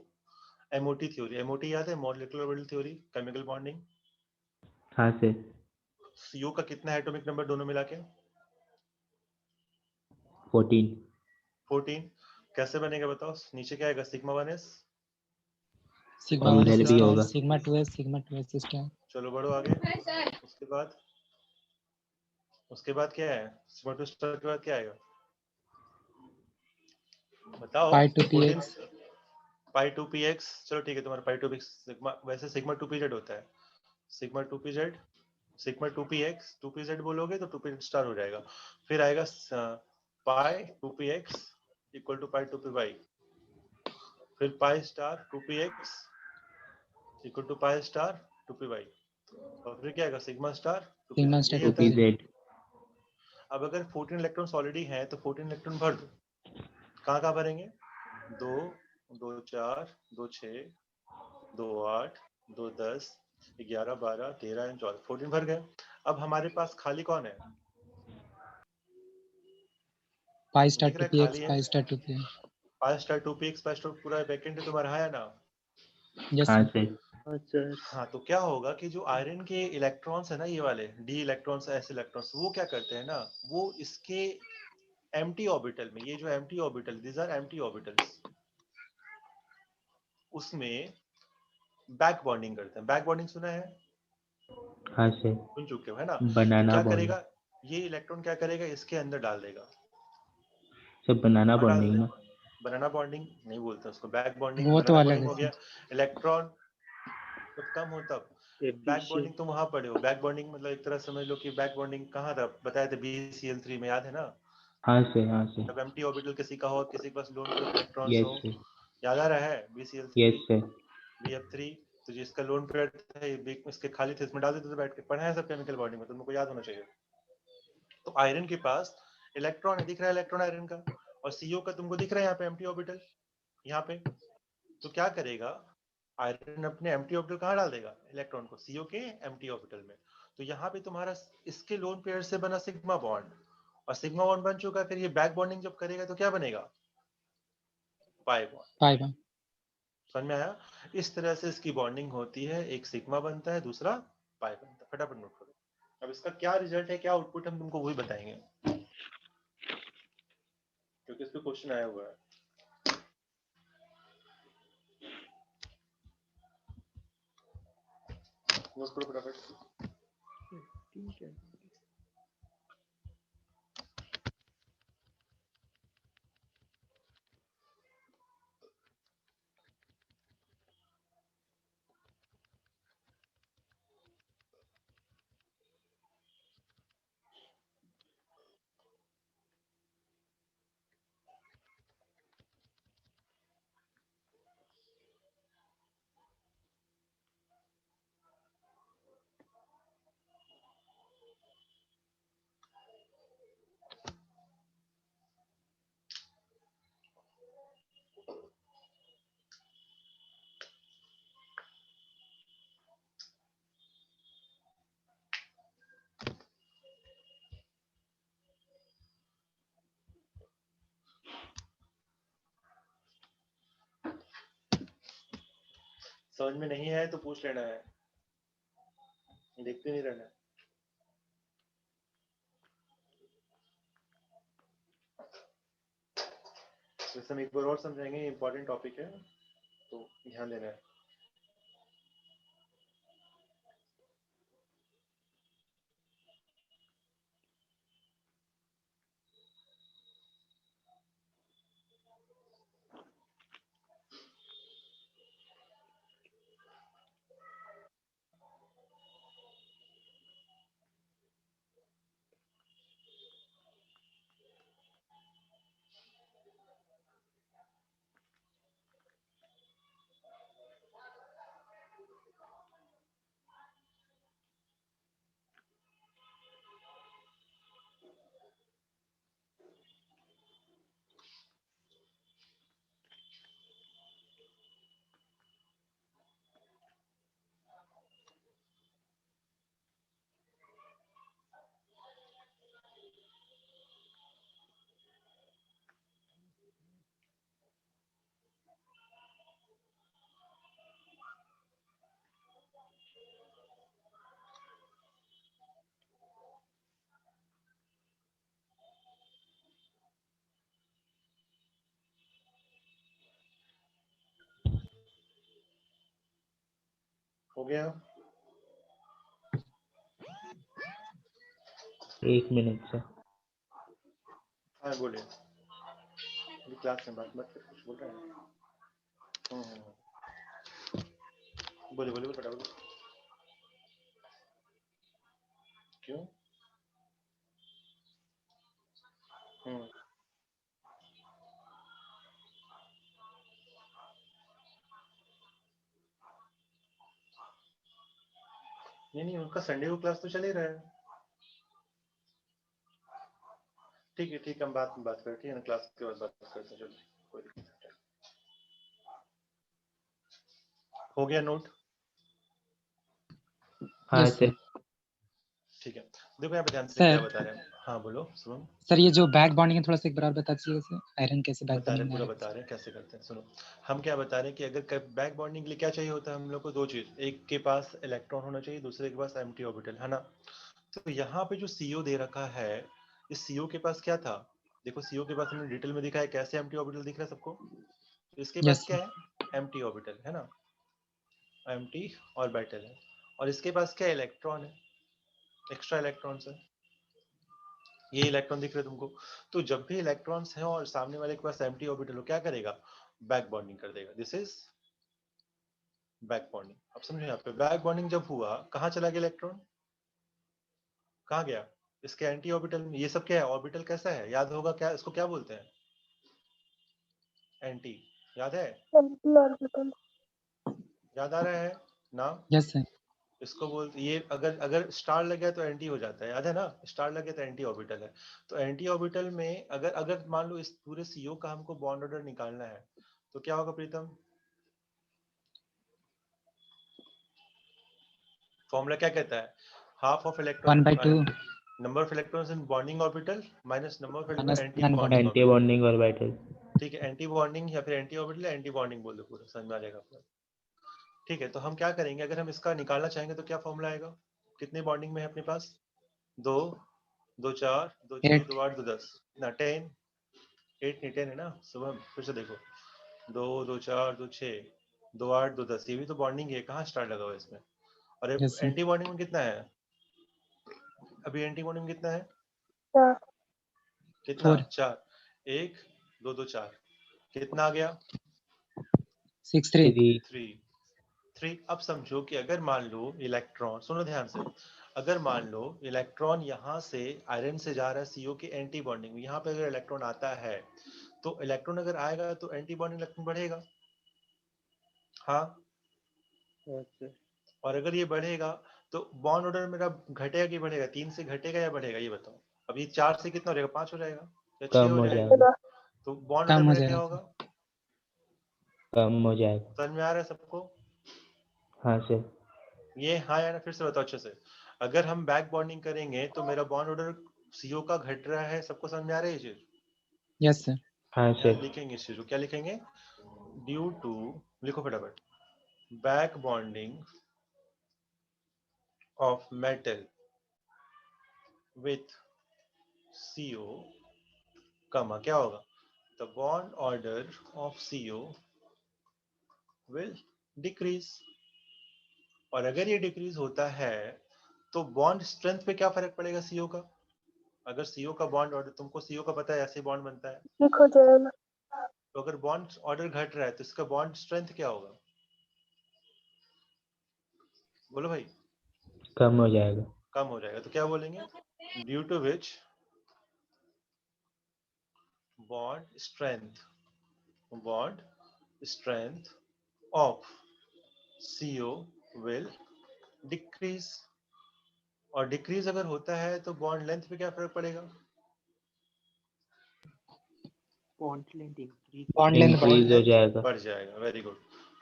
MOT थ्योरी। MOT याद है, molecular orbital theory, chemical bonding. हाँ सर। CO का कितना है एटॉमिक नंबर दोनों मिला के? 14। 14। कैसे बनेगा बताओ, नीचे क्या आएगा, सिग्मा 1s। सिग्मा और 1 उधर भी सिस्टम, होगा। Sigma 2s, sigma 2s system. चलो बढ़ो आगे। उसके बाद क्या है, सिग्मा 2 स्टार के बाद क्या आएगा बताओ? पाई 2 14 px। पाई 2px। चलो ठीक है, तुम्हारा पाई 2px सिग्मा, वैसे सिग्मा 2pz होता है, sigma 2pz, sigma 2px, 2pz बोलोगे तो 2pz स्टार हो जाएगा। फिर आएगा पाई 2px equal to pi 2py, फिर pi star 2px equal to pi star 2py, और फिर क्या आएगा, सिग्मा स्टार 2pz। सिग्मा यही स्टार होता है। 2pz। अब अगर 14 इलेक्ट्रॉन्स ऑलरेडी हैं तो 14 इलेक्ट्रॉन भर दो। कहाँ कहाँ भरेंगे, 2 2 4 2 6 2 8 2 10 11 12 13 14, 14 भर गए। अब हमारे पास खाली कौन है, पाई स्टार दिख 2 रहा है px, खाली है। Pi star 2 px। पाई स्टार 2px, पाई स्टार पूरा वैकेंट है तुम्हारा, है ना। यस हाँ सर। सर। हाँ सर। हाँ तो क्या होगा कि जो आयरन के इलेक्ट्रॉन्स है ना, ये वाले डी इलेक्ट्रॉन्स, ऐसे इलेक्ट्रॉन्स, वो क्या करते हैं ना, वो इसके एम्प्टी ऑर्बिटल में, ये जो empty orbital, these are empty orbitals, उसमें बैक बॉन्डिंग करते हैं। बैक बॉन्डिंग सुना है, हाँ सर। सुन चुके हो है ना। तो बनाना क्या बॉन्डिंग। करेगा, ये इलेक्ट्रॉन क्या करेगा, इसके अंदर डाल देगा, सर बनाना कहाँ डाल बॉन्डिंग दे, ना। बनाना बॉन्डिंग नहीं बोलते उसको, बैक बॉन्डिंग। वो तो बनाना अलग बॉन्डिंग है हो गया, इलेक्ट्रॉन जब कम हो तब। बैक बॉन्डिंग तुम वहां पढ़े हो, बैक बॉन्डिंग मतलब एक तरह समझ लो कि बैक बॉन्डिंग कहाँ था, बताए थे BCl3 में, याद है ना? हाँ से जब एम्प्टी ऑर्बिटल किसी का हो, किसी के पास lone pair of electrons yes हो, सर, याद आ रहा है? BCl3 यस सर, BF3, तो जिसका लोन पेयर था इसके खाली थे, इसमें डाल देते थे बैठ के। पढ़ा है सब केमिकल बॉन्डिंग में, तुमको याद होना चाहिए। तो आयरन के पास इलेक्ट्रॉन है, दिख रहा है इलेक्ट्रॉन आयरन का, और CO का तुमको दिख रहा है यहाँ पे एम्प्टी ऑर्बिटल, यहाँ पे। तो क्या करेगा आयरन, अपने एम्प्टी ऑर्बिटल कहाँ डाल देगा इलेक्ट्रॉन को? CO के एम्प्टी ऑर्बिटल में। तो यहाँ पे तुम्हारा इसके लोन पेयर से बना सिग्मा बॉन्ड, और सिग्मा बॉन्ड बन चुका, फिर ये बैक बॉन्डिंग जब करेगा तो क्या बनेगा? Pi bond. Pi bond. समझ में आया? इस तरह से इसकी बॉन्डिंग होती है, एक सिग्मा बनता है, दूसरा पाई बनता है। फटाफट नोट करो। अब इसका क्या रिजल्ट है, क्या आउटपुट, हम तुमको वही बताएंगे, क्योंकि इस पे क्वेश्चन आया हुआ है। नोट करो फटाफट। ठीक है। समझ में नहीं आया तो पूछ लेना है, देखते नहीं रहना। वैसे हम एक बार और समझाएंगे, इंपॉर्टेंट टॉपिक है तो ध्यान देना है। हो गया? 1 मिनट सर। हाँ बोलिए, अभी क्लास में बात मत कर, कुछ बोल रहे हैं। बोलिए बोलिए फटाफट। क्यों? नहीं, उनका संडे को क्लास तो चल ही रहा है। ठीक है, हम बात में बात करते हैं ना, क्लास के बाद बात करते हैं। चलो, कोई दिक्कत नहीं। हो गया नोट? हाँ यस सर। सर। ठीक है, देखो यहाँ पे ध्यान से सर। क्या बता रहे हैं। हाँ बोलो शुभम। सर ये जो बैक बॉन्डिंग है थोड़ा सा एक बार बता दीजिएगा सर, आयरन कैसे बैक बता रहे बॉन्डिंग पूरा में बता रहे हैं कैसे करते हैं। सुनो, हम क्या बता रहे हैं कि अगर बैक बॉन्डिंग के लिए क्या चाहिए होता है हम लोग को? दो चीज, एक के पास इलेक्ट्रॉन होना चाहिए, दूसरे के पास एम्प्टी ऑर्बिटल, है ना? तो यहाँ पे जो CO दे रखा है, इस CO के पास क्या था? देखो CO के पास हमने डिटेल में दिखा है, कैसे एम्प्टी ऑर्बिटल दिख रहा है सबको? तो इसके यस पास क्या सर। है? एम्प्टी ऑर्बिटल, है ना? एम्प्टी ऑर्बिटल है, और इसके पास क्या इलेक्ट्रॉन है? एक्स्ट्रा इलेक्ट्रॉन्स है। ये इलेक्ट्रॉन दिख रहे हैं तुमको। तो जब भी इलेक्ट्रॉन्स हैं और सामने वाले के पास एम्प्टी ऑर्बिटल हो, क्या करेगा? बैक बॉन्डिंग कर देगा। This is back bonding. अब समझो यहाँ पे बैक बॉन्डिंग जब हुआ, कहाँ चला गया इलेक्ट्रॉन? कहाँ गया? इसके एंटी ऑर्बिटल में। ये सब क्या है? ऑर्बिटल कैसा है? याद होगा क्या इसको क्या बोलते हैं? एंटी, याद है? Anti orbital. याद आ रहा है नाम? Yes sir. इसको बोलते, ये अगर अगर स्टार लग गया तो एंटी हो जाता है, याद है ना? स्टार लग गया तो एंटी ऑर्बिटल है। तो एंटी ऑर्बिटल में अगर अगर मान लो इस पूरे सीओ का हमको बॉन्ड ऑर्डर निकालना है, तो क्या होगा प्रीतम? फॉर्मूला क्या कहता है? Half of electron 1/2 number of electrons in bonding orbital minus number of minus anti non bonding bonding. Anti bonding orbital. ठीक है, एंटी बॉन्डिंग या फिर एंटी ऑर्बिटल, एंटी बॉन्डिंग बोल दो, पूरा समझ में आ जाएगा आपको। ठीक है, तो हम क्या करेंगे, अगर हम इसका निकालना चाहेंगे तो क्या फॉर्मूला आएगा? कितने बॉन्डिंग में है अपने पास? 2 2 4 2 6 8 2 8 2 10 ना 10 8 नहीं 10 है ना? सुबह फिर से देखो, 2 2 4 2 6 2 8 2 10, ये भी तो बॉन्डिंग है। कहाँ स्टार लगा हुआ है इसमें? और यस सर। एंटी बॉन्डिंग में कितना है? अभी एंटी बॉन्डिंग में कितना है? चार। कितना? 4 4। 1 2 2 4, कितना आ गया? 6 3 3 3। अब समझो कि अगर मान लो इलेक्ट्रॉन, सुनो ध्यान से, अगर मान लो इलेक्ट्रॉन यहाँ से आयरन से जा रहा है सीओ के एंटी बॉन्डिंग में, यहाँ पे अगर इलेक्ट्रॉन आता है, तो इलेक्ट्रॉन अगर आएगा तो एंटी बॉन्डिंग इलेक्ट्रॉन बढ़ेगा। हाँ, अच्छा। और अगर ये बढ़ेगा तो बॉन्ड ऑर्डर मेरा घटेगा कि बढ़ेगा? 3 से घटेगा या बढ़ेगा, ये बताओ। अभी 4 से कितना हो जाएगा? 5 हो जाएगा या 6 कम हो हो जाएगा? जाएगा। तो बॉन्ड ऑर्डर कम हो मेरा क्या जाएगा होगा? सर। कम हो जाएगा। समझ में आ रहा है सबको? हाँ सर। ये हाँ या ना फिर से बताओ अच्छे से। अगर हम बैक बॉन्डिंग करेंगे तो मेरा बॉन्ड ऑर्डर सीओ का घट रहा है, सबको समझ में आ रहा है ये चीज? Yes sir. हाँ यहाँ सर। लिखेंगे इस चीज को, क्या लिखेंगे? ड्यू टू, लिखो फटाफट, back bonding of metal with CO, कमा क्या होगा? The bond order of CO will decrease. और अगर ये डिक्रीज होता है तो बॉन्ड स्ट्रेंथ पे क्या फर्क पड़ेगा सीओ का? अगर सीओ का बॉन्ड ऑर्डर, तुमको सीओ का पता है ऐसे बॉन्ड बनता है, ठीक हो जाएगा। तो अगर बॉन्ड ऑर्डर घट रहा है तो इसका बॉन्ड स्ट्रेंथ क्या होगा? बोलो भाई। कम हो जाएगा। कम हो जाएगा। तो क्या बोलेंगे? Due to which bond strength of CO will decrease. और डिक्रीज अगर होता है तो बॉन्ड लेंथ पे क्या फर्क पड़ेगा? Bond length increase. Bond length bond increase हो लेंथ जाएगा। बढ़ जाएगा। Very good.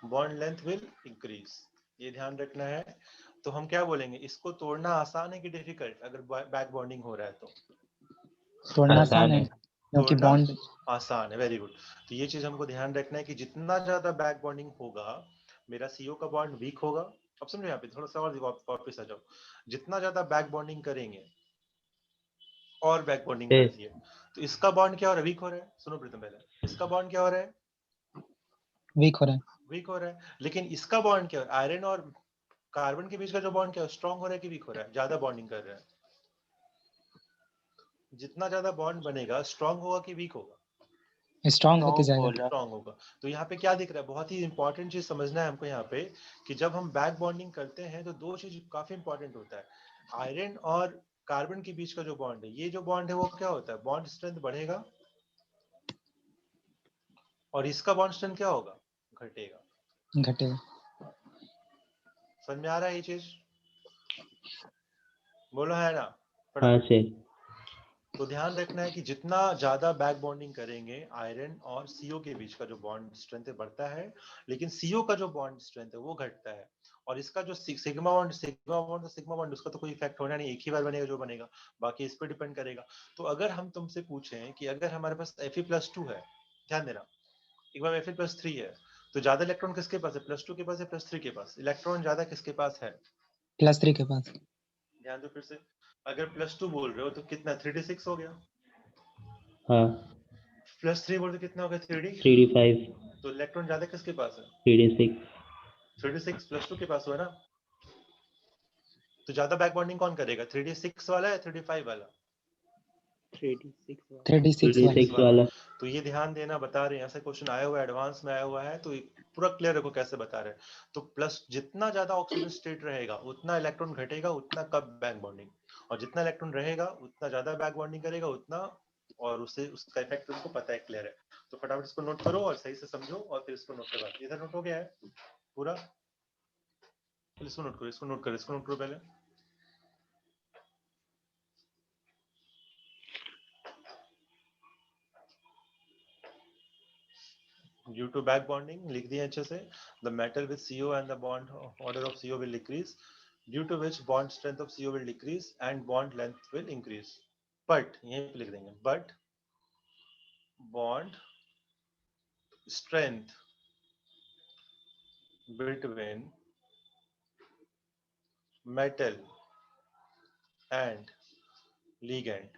Bond length will increase, ये ध्यान रखना है। तो हम क्या बोलेंगे, इसको तोड़ना आसान है कि डिफिकल्ट? अगर बैक बॉन्डिंग हो रहा है तो तोड़ना आसान आसान है है। क्योंकि तोड़ना बॉन्ड आसान है। Very good. तो ये चीज हमको ध्यान रखना है कि जितना ज्यादा बैक बॉन्डिंग होगा, मेरा सीओ का बॉन्ड वीक होगा। अब समझो यहाँ पे थोड़ा सा और वापस आ जाओ। जितना ज्यादा बैक बॉन्डिंग करेंगे और बैक बॉन्डिंग सर बढ़ती है, तो इसका बॉन्ड क्या हो रहा है? वीक हो रहा है। सुनो प्रीतम, पहले इसका बॉन्ड क्या हो रहा है? वीक हो रहा है। वीक हो रहा है। लेकिन इसका बॉन्ड क्या हो रहा है? आयरन और कार्बन के बीच का जो बॉन्ड क्या है? स्ट्रांग हो रहा है कि वीक हो रहा है? ज्यादा बॉन्डिंग कर रहा है। जितना ज्यादा बॉन्ड बनेगा, स्ट्रांग होगा कि वीक होगा? स्ट्रांग होते जाएगा। स्ट्रांग होगा। तो यहाँ पे क्या दिख रहा है? बहुत ही इंपॉर्टेंट चीज समझना है हमको यहाँ पे, कि जब हम बैक बॉन्डिंग करते हैं तो दो चीज काफी इंपॉर्टेंट होता है। आयरन और कार्बन के बीच का जो बॉन्ड है, ये जो बॉन्ड है वो क्या होता है? बॉन्ड स्ट्रेंथ बढ़ेगा। और इसका बॉन्ड स्ट्रेंथ क्या होगा? घटेगा। घटेगा। समझ में आ रहा है ये चीज? बोलो है ना? हाँ फटाफट। सर। तो ध्यान रखना है कि जितना ज्यादा बैक बॉन्डिंग करेंगे, आयरन और सीओ के बीच का जो बॉन्ड स्ट्रेंथ बढ़ता है, लेकिन सीओ का जो बॉन्ड स्ट्रेंथ है वो घटता है। और इसका जो सिग्मा बॉन्ड उसका तो कोई इफेक्ट होना नहीं, एक ही बार बनेगा जो बनेगा, बाकी इस पर डिपेंड करेगा। तो अगर हम तुमसे पूछें कि अगर हमारे पास Fe+2 है, ध्यान देना, एक बार Fe+3 है, तो ज्यादा इलेक्ट्रॉन किसके पास है? +2 के पास है +3 के पास? इलेक्ट्रॉन ज्यादा किसके पास है? +3 के पास। ध्यान दो फिर से। अगर +2 बोल रहे हो तो कितना? 3d6 हो गया। हाँ। +3 बोल रहे तो कितना हो गया? 3d। 3d5 तो इलेक्ट्रॉन ज्यादा किसके पास है? 3d6 3d6 +2 के पास हुआ ना। तो ज्यादा बैक बॉन्डिंग कौन करेगा? 3d6 वाला या 3d5 वाला? 3d6 वाला। 3d6 वाला 3d6 वाला तो ये ध्यान देना, बता रहे हैं ऐसा क्वेश्चन आया हुआ है, एडवांस में आया हुआ है, तो पूरा क्लियर रखो कैसे बता रहे हैं। तो प्लस जितना ज्यादा ऑक्सीजन स्टेट रहेगा उतना इलेक्ट्रॉन घटेगा, उतना कम बैक बॉन्डिंग, और जितना इलेक्ट्रॉन रहेगा उतना ज्यादा बैक बॉन्डिंग करेगा उतना, और उससे उसका इफेक्ट तुमको पता है, क्लियर है। तो फटाफट इसको नोट करो और सही से समझो, और फिर इसको नोट करो। इधर नोट हो गया है पूरा, इसको नोट करो, इसको नोट करो, इसको नोट करो पहले। Due to back bonding, लिख दिए अच्छे से, the metal with CO and the bond order of CO will decrease, due to which bond strength of CO will decrease and bond length will increase. But यहीं पे लिख देंगे, but bond strength between metal and ligand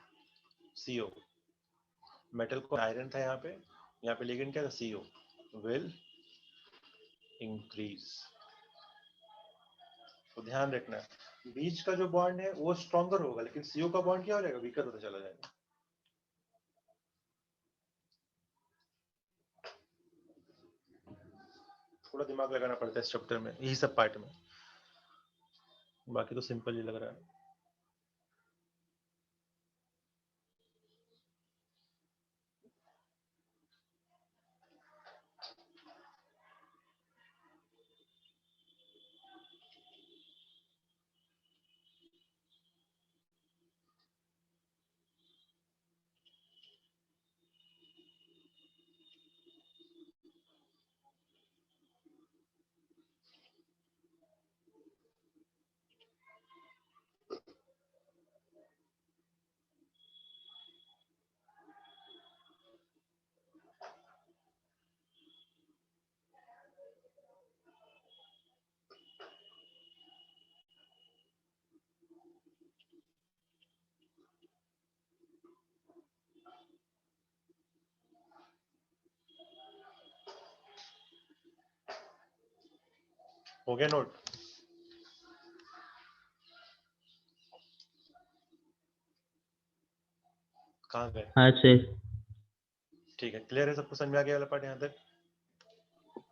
CO, metal को आयरन था यहाँ पे ligand क्या था, CO, will increase. तो ध्यान रखना, बीच का जो बॉन्ड है वो स्ट्रॉन्गर होगा, लेकिन सीओ का बॉन्ड क्या हो जाएगा, वीकर होता चला जाएगा। थोड़ा दिमाग लगाना पड़ता है इस चैप्टर में, यही सब पार्ट में, बाकी तो सिंपल ही लग रहा है। हो गया नोट? कहाँ गए? हाँ सर। ठीक है, क्लियर है, सबको समझ में आ गया वाला पार्ट यहाँ तक?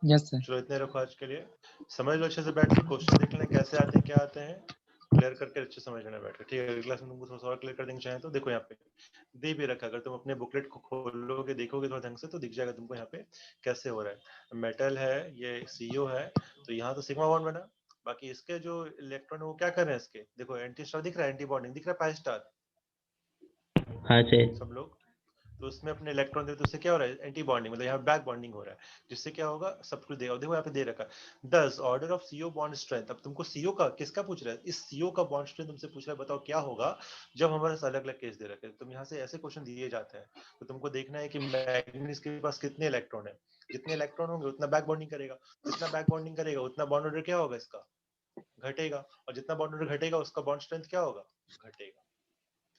Yes sir. चलो इतने रखो आज के लिए, समझ लो अच्छे से बैठ के, क्वेश्चन देख लें कैसे आते हैं, क्या आते हैं, क्लियर करके अच्छे समझ लेना बैठ के। ठीक है, अगली क्लास में तुमको थोड़ा सा और क्लियर कर देंगे चाहे तो। देखो यहाँ पे दे भी रखा, अगर तुम अपने बुकलेट को खोलोगे देखोगे थोड़ा ढंग से तो दिख जाएगा तुमको यहाँ पे कैसे हो रहा है। मेटल है, ये सीओ है, तो यहाँ तो सिग्मा बॉन्ड बना, बाकी इसके जो इलेक्ट्रॉन है वो क्या कर रहे हैं इसके, देखो एंटी स्टार दिख रहा है, एंटी बॉन्डिंग दिख रहा है, पाई स्टार, हाँ सर। सब लोग। तो उसमें अपने इलेक्ट्रॉन दे तो उससे क्या हो रहा है, एंटी बॉन्डिंग, मतलब यहाँ बैक बॉन्डिंग हो रहा है, जिससे क्या होगा, सब कुछ देगा। देखो यहाँ पे दे रखा है 10 order of CO bond strength. अब तुमको सीओ का किसका पूछ रहा है, इस सीओ का बॉन्ड स्ट्रेंथ तुमसे पूछ रहा है, बताओ क्या होगा जब हमारे अलग अलग केस दे रखे हैं। तुम यहाँ से ऐसे क्वेश्चन दिए जाते हैं, तो तुमको देखना है कि मैग्नीज के पास कितने इलेक्ट्रॉन है, जितने इलेक्ट्रॉन होंगे उतना बैक बॉन्डिंग करेगा, जितना बैक बॉन्डिंग करेगा उतना बॉन्ड ऑर्डर क्या होगा, इसका घटेगा, और जितना बॉन्ड ऑर्डर घटेगा उसका बॉन्ड स्ट्रेंथ क्या होगा, घटेगा।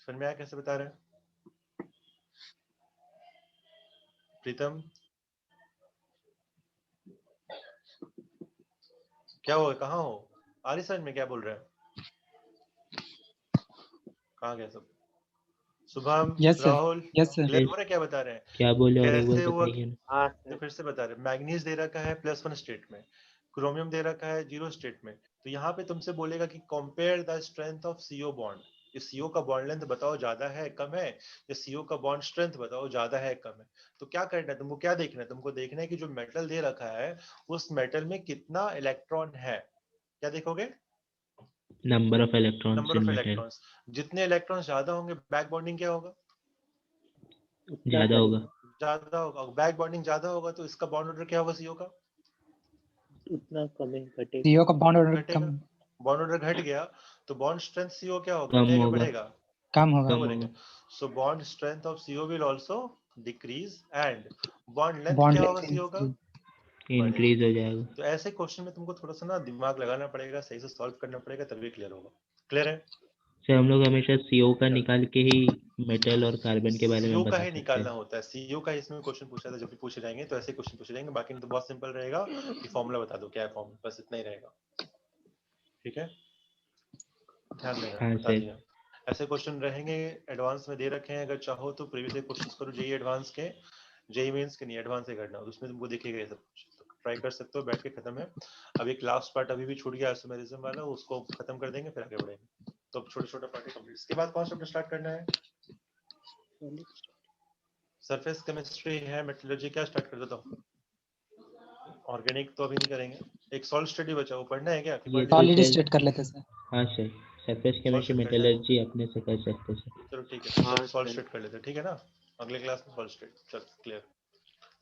समझ में आया कैसे बता रहे हैं प्रीतम? क्या हो, कहाँ हो, आ रही समझ में क्या बोल रहे हैं? कहाँ गए सब? Shubham, yes sir. Rahul, yes sir. Clear हो रहा है क्या बता रहे हैं? क्या बोले और एक बार कैसे हुआ बताइए ना। हाँ तो सर। फिर से बता रहे, मैग्नीज दे रखा है +1 स्टेट में, क्रोमियम दे रखा है 0 स्टेट में, तो यहाँ पे तुमसे बोलेगा कि compare the strength of CO bond, इस सीओ का बॉन्ड लेंथ बताओ ज्यादा है कम है, या सीओ का बॉन्ड स्ट्रेंथ बताओ ज्यादा है कम है। तो क्या करना है तुमको, क्या देखना है तुमको, देखना है कि जो मेटल दे रखा है उस मेटल में कितना इलेक्ट्रॉन है। क्या देखोगे, number of electrons number in of metal. Electrons, जितने इलेक्ट्रॉन्स ज्यादा होंगे बैक बॉन्डिंग क्या होगा, उतना ज्यादा होगा। ज्यादा होगा, बैक बॉन्डिंग ज्यादा होगा तो इसका बॉन्ड ऑर्डर क्या होगा सीओ का, उतना कम ही घटेगा। सीओ का बॉन्ड ऑर्डर घटेगा। कम बॉन्ड ऑर्डर घट गया तो बॉन्ड स्ट्रेंथ सीओ क्या होगा, कम घटेगा होगा। बढ़ेगा, कम होगा। क्या कम बोलेंगे, होगा। So bond strength of CO will also decrease and bond length bond क्या होगा लेंथ सीओ का, इंक्रीज हो जाएगा। तो ऐसे क्वेश्चन में तुमको थोड़ा सा ना दिमाग लगाना पड़ेगा, सही से सॉल्व करना पड़ेगा, तभी क्लियर होगा। क्लियर है? सर हम लोग हमेशा सीओ का निकाल के ही मेटल और कार्बन के बारे में सीओ का बता ही सकते निकालना हैं। होता है, सीओ का इसमें क्वेश्चन पूछा था, जब भी पूछे जाएंगे तो ऐसे क्वेश्चन पूछे जाएंगे, बाकी तो बहुत सिंपल रहेगा कि फॉर्मूला बता दो क्या है फॉर्मूला, बस इतना ही रहेगा। ठीक है, ध्यान देना, हाँ बता सर। दिया। ऐसे क्वेश्चन रहेंगे, एडवांस में दे रखे हैं, अगर चाहो तो प्रीवियस क्वेश्चंस करो जेई एडवांस के, जेई मेंस के नहीं, एडवांस से करना, उसमें तुमको दिखेगा ये सब कुछ, तो ट्राई कर सकते हो, बैठ के खत्म है। अब एक लास्ट पार्ट अभी भी छूट गया आइसोमेरिज्म वाला, उसको खत्म कर देंगे फिर आगे बढ़ेंगे। तो अब छोटे छोटे पार्ट कंप्लीट, इसके बाद कौन सा चैप्टर स्टार्ट करना है? सरफेस केमिस्ट्री है, मेटलर्जी क्या स्टार्ट कर देता हूँ? ऑर्गेनिक तो अभी नहीं करेंगे, एक सॉल्ट स्टडी बचा, वो पढ़ना है क्या? ये ऑलरेडी सर- स्टेट कर लेते सर। हाँ सर, सरफेस केमिस्ट्री Solid करना है। मेटलर्जी अपने से कर सकते हैं सर। चलो ठीक है, हाँ, सॉल्ट सर। स्टेट कर लेते हैं, ठीक है ना? अगले क्लास में सॉल्ट स्टेट, चल क्लियर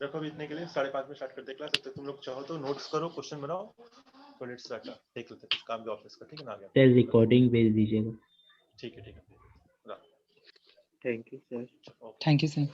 रखो अभी इतने के लिए। 5:30 में स्टार्ट करते हैं क्लास, तब तक तुम लोग चाहो तो नोट्स करो, क्वेश्चन बनाओ, तो लेट्स स्टार्ट देख लेते हैं काम भी ऑफिस का, ठीक है ना? आ गया, सर रिकॉर्डिंग भेज दीजिएगा। ठीक है, thank you sir. Okay. Thank you sir.